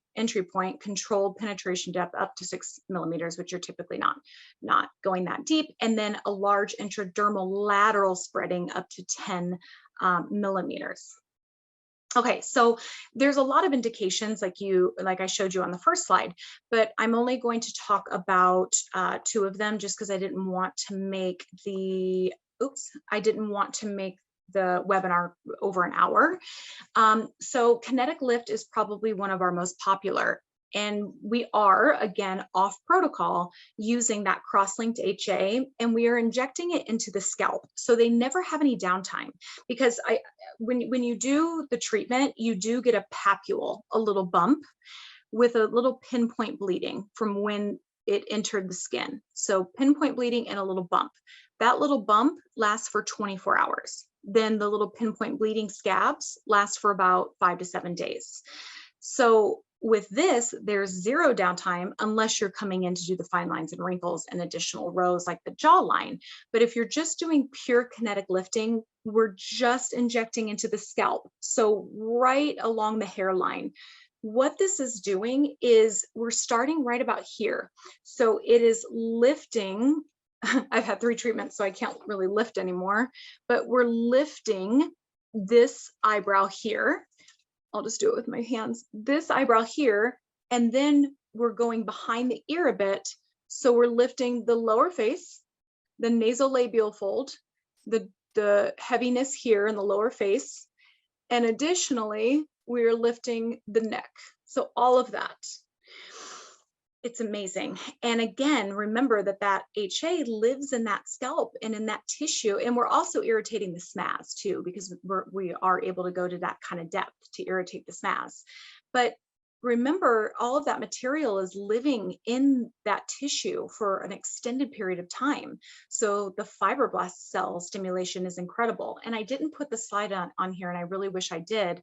point, controlled penetration depth up to 6 millimeters, which you're typically not going that deep. And then a large intradermal lateral spreading up to 10 millimeters. Okay, so there's a lot of indications like I showed you on the first slide, but I'm only going to talk about 2 of them just because I didn't want to make the webinar over an hour. So kinetic lift is probably one of our most popular. And we are, again, off protocol using that cross-linked HA, and we are injecting it into the scalp. So they never have any downtime, because when you do the treatment, you do get a papule, a little bump with a little pinpoint bleeding from when it entered the skin. So pinpoint bleeding and a little bump. That little bump lasts for 24 hours. Then the little pinpoint bleeding scabs last for about 5 to 7 days. So with this, there's zero downtime unless you're coming in to do the fine lines and wrinkles and additional rows like the jawline. But if you're just doing pure kinetic lifting, we're just injecting into the scalp. So right along the hairline. What this is doing is we're starting right about here. So it is lifting. I've had 3 treatments, so I can't really lift anymore, but we're lifting this eyebrow here. I'll just do it with my hands. This eyebrow here, and then we're going behind the ear a bit. So we're lifting the lower face, the nasolabial fold, the heaviness here in the lower face, and additionally, we're lifting the neck. So all of that. It's amazing. And again, remember that HA lives in that scalp and in that tissue. And we're also irritating the SMAS too, because we are able to go to that kind of depth to irritate the SMAS. But remember, all of that material is living in that tissue for an extended period of time. So the fibroblast cell stimulation is incredible. And I didn't put the slide on here, and I really wish I did,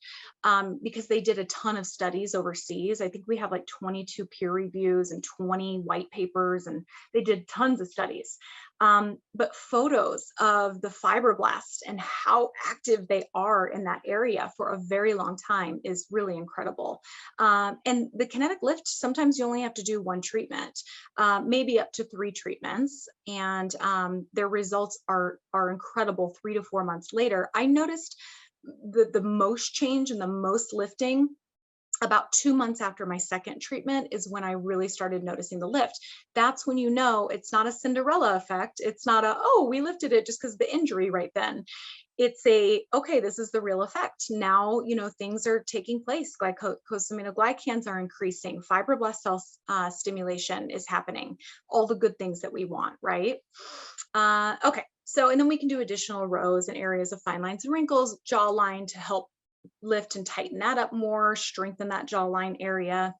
because they did a ton of studies overseas. I think we have like 22 peer reviews and 20 white papers, and they did tons of studies. But photos of the fibroblasts and how active they are in that area for a very long time is really incredible. And the kinetic lift, sometimes you only have to do 1 treatment, maybe up to 3 treatments, and their results are incredible 3 to 4 months later. I noticed the most change and the most lifting about 2 months after my second treatment is when I really started noticing the lift. That's when you know it's not a Cinderella effect. It's not a, oh, we lifted it just because of the injury right then. It's a, okay, this is the real effect. Now, you know, things are taking place. Glycosaminoglycans are increasing. Fibroblast cell stimulation is happening. All the good things that we want, right? Okay, so, and then we can do additional rows and areas of fine lines and wrinkles, jawline to help lift and tighten that up more, strengthen that jawline area.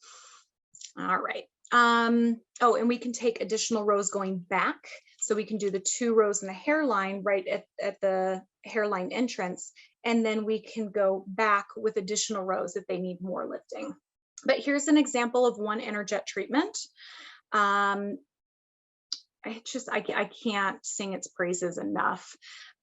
All right. Oh, and we can take additional rows going back. So we can do the 2 rows in the hairline right at the hairline entrance. And then we can go back with additional rows if they need more lifting. But here's an example of one Energet treatment. I can't sing its praises enough.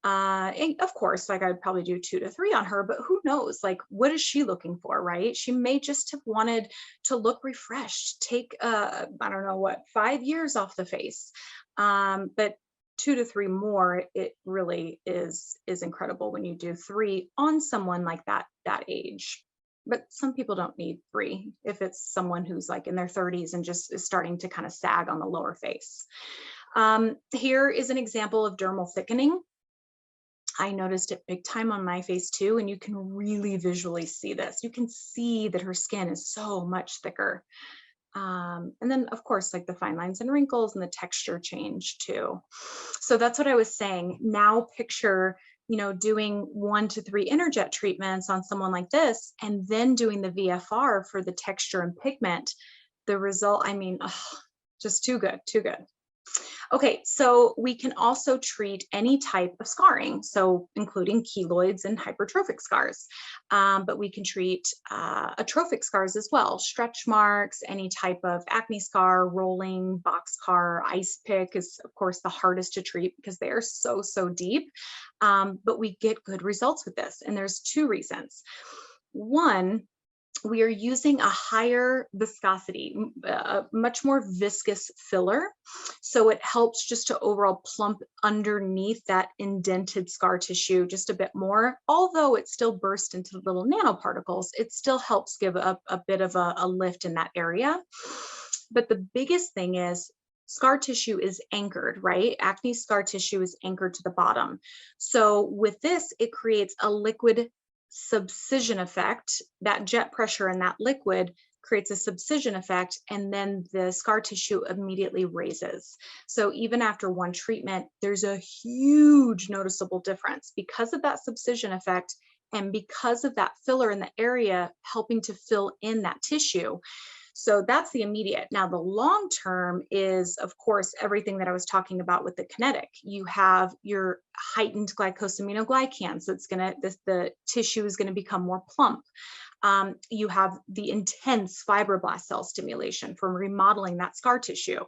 And of course, like I'd probably do 2 to 3 on her, but who knows, like, what is she looking for, right? She may just have wanted to look refreshed, take, I don't know what, 5 years off the face. But 2 to 3 more, it really is incredible when you do 3 on someone like that age. But some people don't need 3 if it's someone who's like in their 30s and just is starting to kind of sag on the lower face. Here is an example of dermal thickening. I noticed it big time on my face too, and you can really visually see this. You can see that her skin is so much thicker. And then of course, like the fine lines and wrinkles and the texture change too. So that's what I was saying. Now picture, you know, doing 1 to 3 Energet treatments on someone like this, and then doing the VFR for the texture and pigment. The result, I mean, just too good, too good. Okay, so we can also treat any type of scarring, so including keloids and hypertrophic scars, but we can treat atrophic scars as well, stretch marks, any type of acne scar, rolling, box scar, ice pick is of course the hardest to treat because they are so deep, but we get good results with this, and there's 2 reasons. One, we are using a higher viscosity, a much more viscous filler. So it helps just to overall plump underneath that indented scar tissue just a bit more. Although it still bursts into little nanoparticles, it still helps give a bit of a lift in that area. But the biggest thing is scar tissue is anchored, right? Acne scar tissue is anchored to the bottom. So with this, it creates a liquid subcision effect. That jet pressure in that liquid creates a subcision effect, and then the scar tissue immediately raises. So even after one treatment, there's a huge noticeable difference because of that subcision effect and because of that filler in the area helping to fill in that tissue. So that's the immediate. Now, the long term is, of course, everything that I was talking about with the kinetic. You have your heightened glycosaminoglycans. So it's the tissue is going to become more plump. You have the intense fibroblast cell stimulation from remodeling that scar tissue.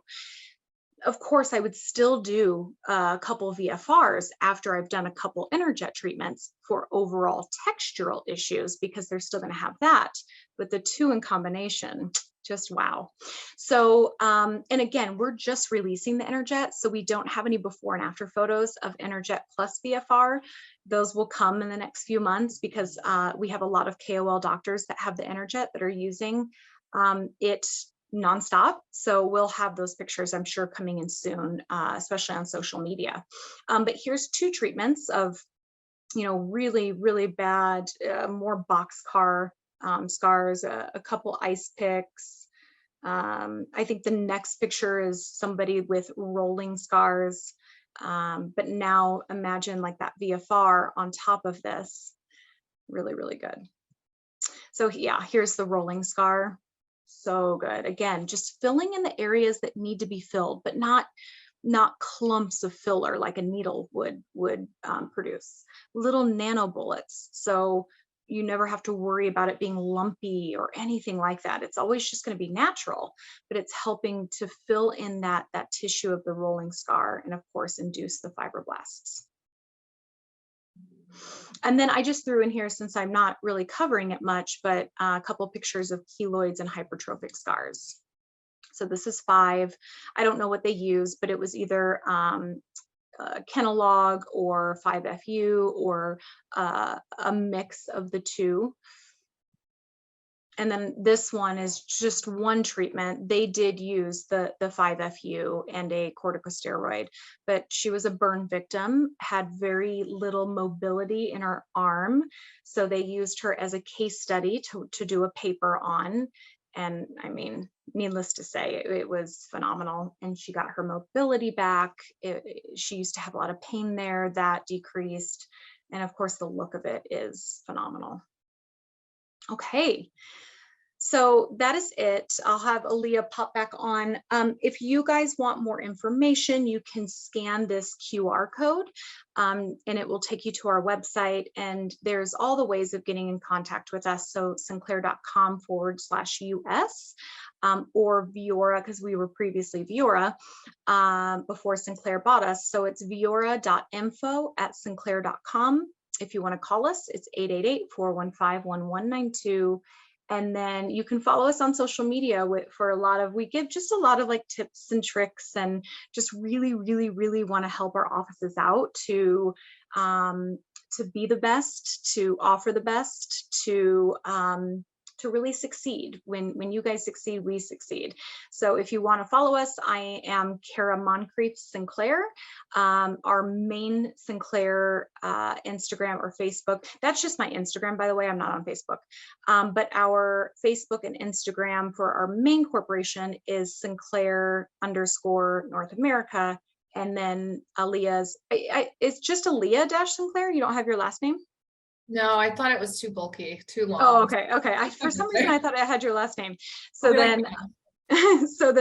Of course, I would still do a couple of VFRs after I've done a couple Energet treatments for overall textural issues, because they're still going to have that. But the two in combination, just wow. So, and again, we're just releasing the Energet, so we don't have any before and after photos of Energet plus VFR. Those will come in the next few months, because we have a lot of KOL doctors that have the Energet that are using it nonstop. So we'll have those pictures, I'm sure, coming in soon, especially on social media. But here's two treatments of, really, really bad, more boxcar scars, a couple ice picks. I think the next picture is somebody with rolling scars. But now imagine like that VFR on top of this. Really, really good. So yeah, here's the rolling scar. So good. Again, just filling in the areas that need to be filled, but not clumps of filler like a needle would produce. Little nano bullets. So you never have to worry about it being lumpy or anything like that. It's always just going to be natural, but it's helping to fill in that tissue of the rolling scar, and of course induce the fibroblasts. And then I just threw in here, since I'm not really covering it much, but a couple pictures of keloids and hypertrophic scars. So this is 5. I don't know what they use, but it was either Kenalog or 5FU or a mix of the two. And then this one is just one treatment. They did use the 5FU and a corticosteroid, but she was a burn victim, had very little mobility in her arm. So they used her as a case study to do a paper on. And I mean, needless to say, it was phenomenal. And she got her mobility back. She used to have a lot of pain there, that decreased. And of course, the look of it is phenomenal. Okay, so that is it. I'll have Aaliyah pop back on. If you guys want more information, you can scan this QR code and it will take you to our website, and there's all the ways of getting in contact with us. So sinclair.com/US or Viora, because we were previously Viora before Sinclair bought us. So it's viora.info@sinclair.com. If you want to call us, it's 888-415-1192. And then you can follow us on social media we give just a lot of like tips and tricks, and just really, really, really want to help our offices out to be the best, to offer the best, to really succeed. When you guys succeed, we succeed. So if you want to follow us, I am Kara Moncrief Sinclair. Our main Sinclair Instagram or Facebook, that's just my Instagram, by the way, I'm not on Facebook. But our Facebook and Instagram for our main corporation is Sinclair_North America. And then Aaliyah's, it's just Aaliyah-Sinclair. You don't have your last name? No, I thought it was too bulky, too long. Oh, okay. For some reason, I thought I had your last name. So then,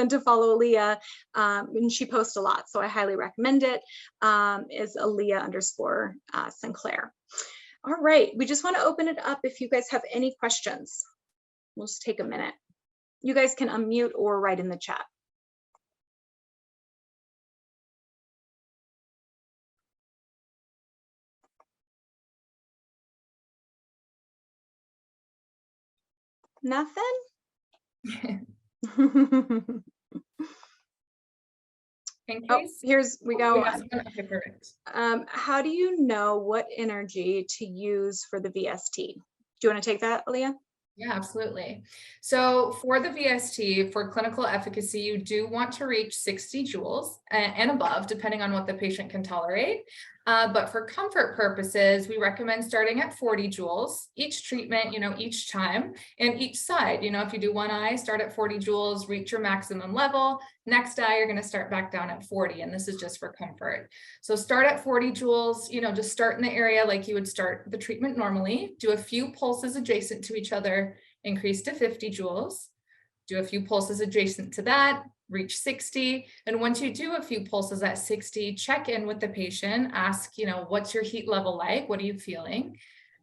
to follow Aaliyah, and she posts a lot, so I highly recommend it. Is Aaliyah_Sinclair. All right, we just want to open it up if you guys have any questions. We'll just take a minute. You guys can unmute or write in the chat. Nothing? In case we go. Okay, perfect. How do you know what energy to use for the VST? Do you want to take that, Aaliyah? Yeah, absolutely. So for the VST, for clinical efficacy, you do want to reach 60 joules and above, depending on what the patient can tolerate. But for comfort purposes, we recommend starting at 40 joules each treatment, each time, and each side. If you do one eye, start at 40 joules, reach your maximum level. Next eye, you're going to start back down at 40, and this is just for comfort. So start at 40 joules, just start in the area like you would start the treatment normally. Do a few pulses adjacent to each other, increase to 50 joules. Do a few pulses adjacent to that, reach 60. And once you do a few pulses at 60, check in with the patient, ask, what's your heat level like? What are you feeling?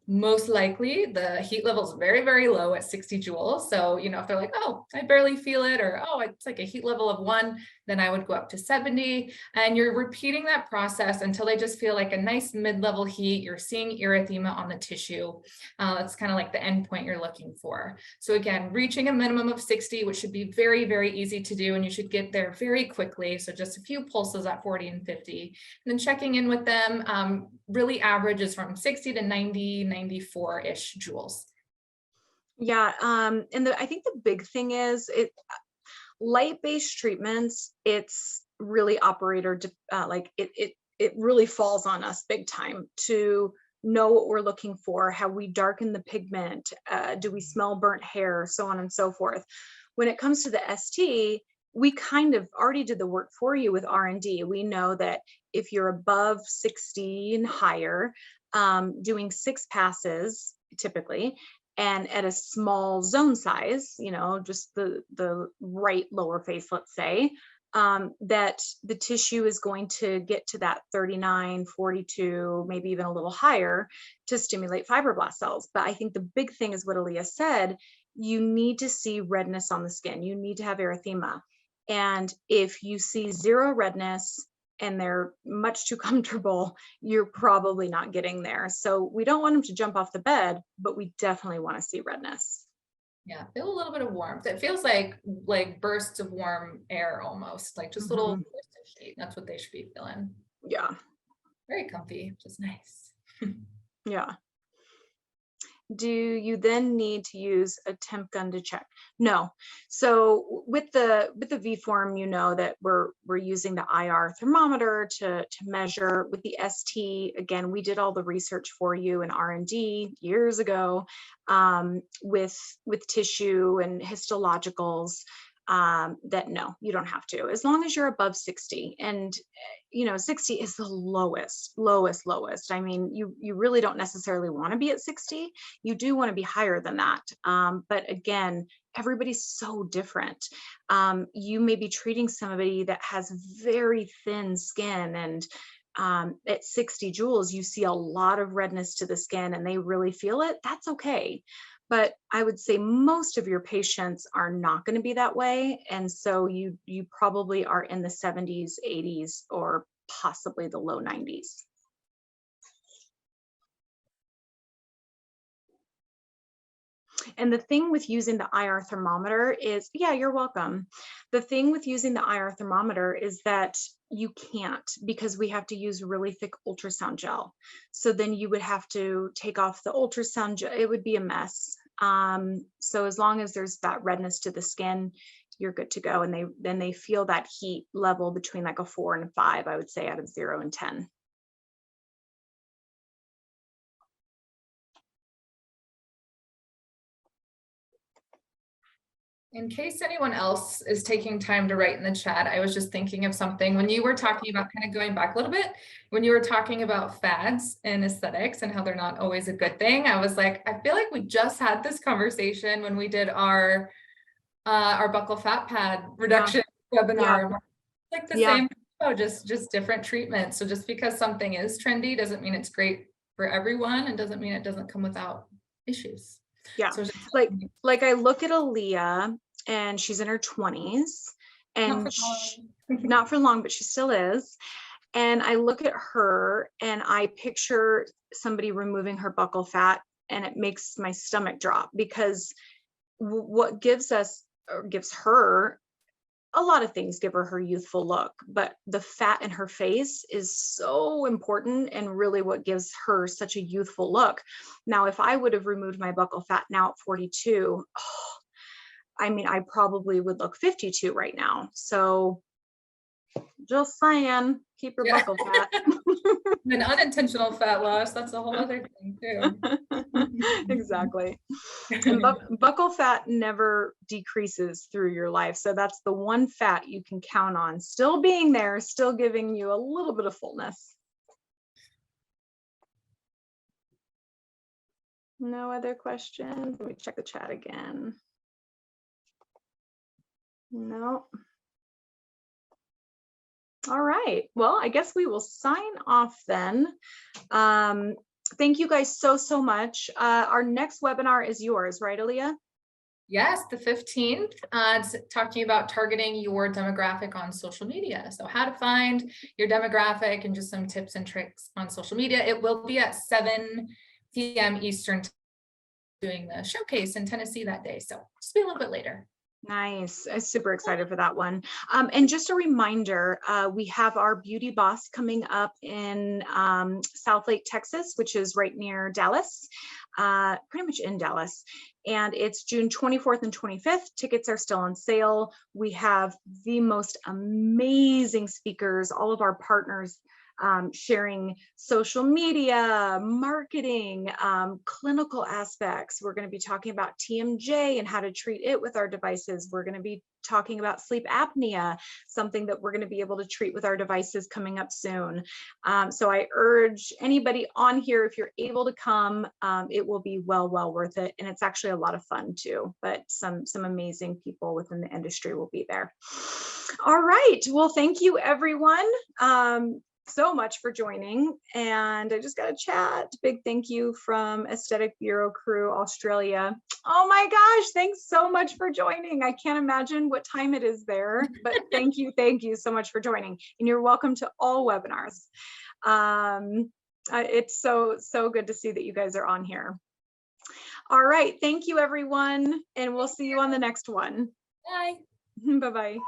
Most likely the heat level is very, very low at 60 joules. So, if they're like, oh, I barely feel it, or, oh, it's like a heat level of 1, then I would go up to 70. And you're repeating that process until they just feel like a nice mid-level heat. You're seeing erythema on the tissue. That's kind of like the end point you're looking for. So again, reaching a minimum of 60, which should be very, very easy to do. And you should get there very quickly. So just a few pulses at 40 and 50. And then checking in with them, really averages from 60 to 90, 94-ish joules. Yeah, and I think the big thing is light-based treatments, it's really operator, it really falls on us big time to know what we're looking for, how we darken the pigment, do we smell burnt hair, so on and so forth. When it comes to the ST, we kind of already did the work for you with R&D. We know that if you're above 60 and higher, doing 6 passes typically, and at a small zone size, just the right lower face, let's say, that the tissue is going to get to that 39, 42, maybe even a little higher to stimulate fibroblast cells. But I think the big thing is what Aaliyah said, you need to see redness on the skin. You need to have erythema. And if you see 0 redness, and they're much too comfortable, you're probably not getting there. So we don't want them to jump off the bed, but we definitely want to see redness. Yeah, feel a little bit of warmth. It feels like bursts of warm air almost, like just little bursts of heat. That's what they should be feeling. Yeah. Very comfy, which is nice. Yeah. Do you then need to use a temp gun to check? No. So with the V form, that we're using the IR thermometer to measure. With the ST, again, we did all the research for you in R&D years ago, with tissue and histologicals. That no, you don't have to, as long as you're above 60. And 60 is the lowest. I mean, you really don't necessarily want to be at 60. You do want to be higher than that. But again, everybody's so different. You may be treating somebody that has very thin skin, and at 60 joules, you see a lot of redness to the skin and they really feel it. That's okay. But I would say most of your patients are not going to be that way. And so you probably are in the 70s, 80s, or possibly the low 90s. And the thing with using the IR thermometer is, yeah, you're welcome. The thing with using the IR thermometer is that you can't, because we have to use really thick ultrasound gel. So then you would have to take off the ultrasound gel. It would be a mess. So as long as there's that redness to the skin, you're good to go. And then they feel that heat level between like a 4 and a 5, I would say, out of 0 and 10. In case anyone else is taking time to write in the chat, I was just thinking of something when you were talking about, kind of going back a little bit, when you were talking about fads and aesthetics and how they're not always a good thing. I was like, I feel like we just had this conversation when we did our buccal fat pad reduction webinar. Yeah. Like the same, just different treatments. So just because something is trendy doesn't mean it's great for everyone, and doesn't mean it doesn't come without issues. Yeah, so like I look at Aaliyah, and she's in her 20s, and not for long, but she still is. And I look at her and I picture somebody removing her buccal fat, and it makes my stomach drop, because what gives her a lot of things give her youthful look, but the fat in her face is so important and really what gives her such a youthful look. Now, if I would have removed my buccal fat now at 42, I mean, I probably would look 52 right now. So just saying, keep your buccal fat. And unintentional fat loss, that's a whole other thing too. Exactly. And buccal fat never decreases through your life. So that's the one fat you can count on still being there, still giving you a little bit of fullness. No other questions? Let me check the chat again. No. All right. Well, I guess we will sign off then. Thank you guys so much. Our next webinar is yours, right, Aaliyah? Yes, the 15th, it's talking about targeting your demographic on social media. So how to find your demographic and just some tips and tricks on social media. It will be at 7 p.m. Eastern doing the showcase in Tennessee that day. So just be a little bit later. Nice. I'm super excited for that one. And just a reminder, we have our Beauty Boss coming up in South Lake, Texas, which is right near Dallas, pretty much in Dallas. And it's June 24th and 25th. Tickets are still on sale. We have the most amazing speakers, all of our partners sharing social media, marketing, clinical aspects. We're going to be talking about TMJ and how to treat it with our devices. We're going to be talking about sleep apnea, something that we're going to be able to treat with our devices coming up soon. So I urge anybody on here, if you're able to come, it will be well worth it. And it's actually a lot of fun too, but some amazing people within the industry will be there. All right. Well, thank you, everyone. So much for joining, and I just got a chat. Big thank you from Aesthetic Bureau Crew, Australia. Oh my gosh, thanks so much for joining. I can't imagine what time it is there, but thank you so much for joining, and you're welcome to all webinars. It's so good to see that you guys are on here. All right, thank you everyone, and we'll see you on the next one. Bye. Bye-bye.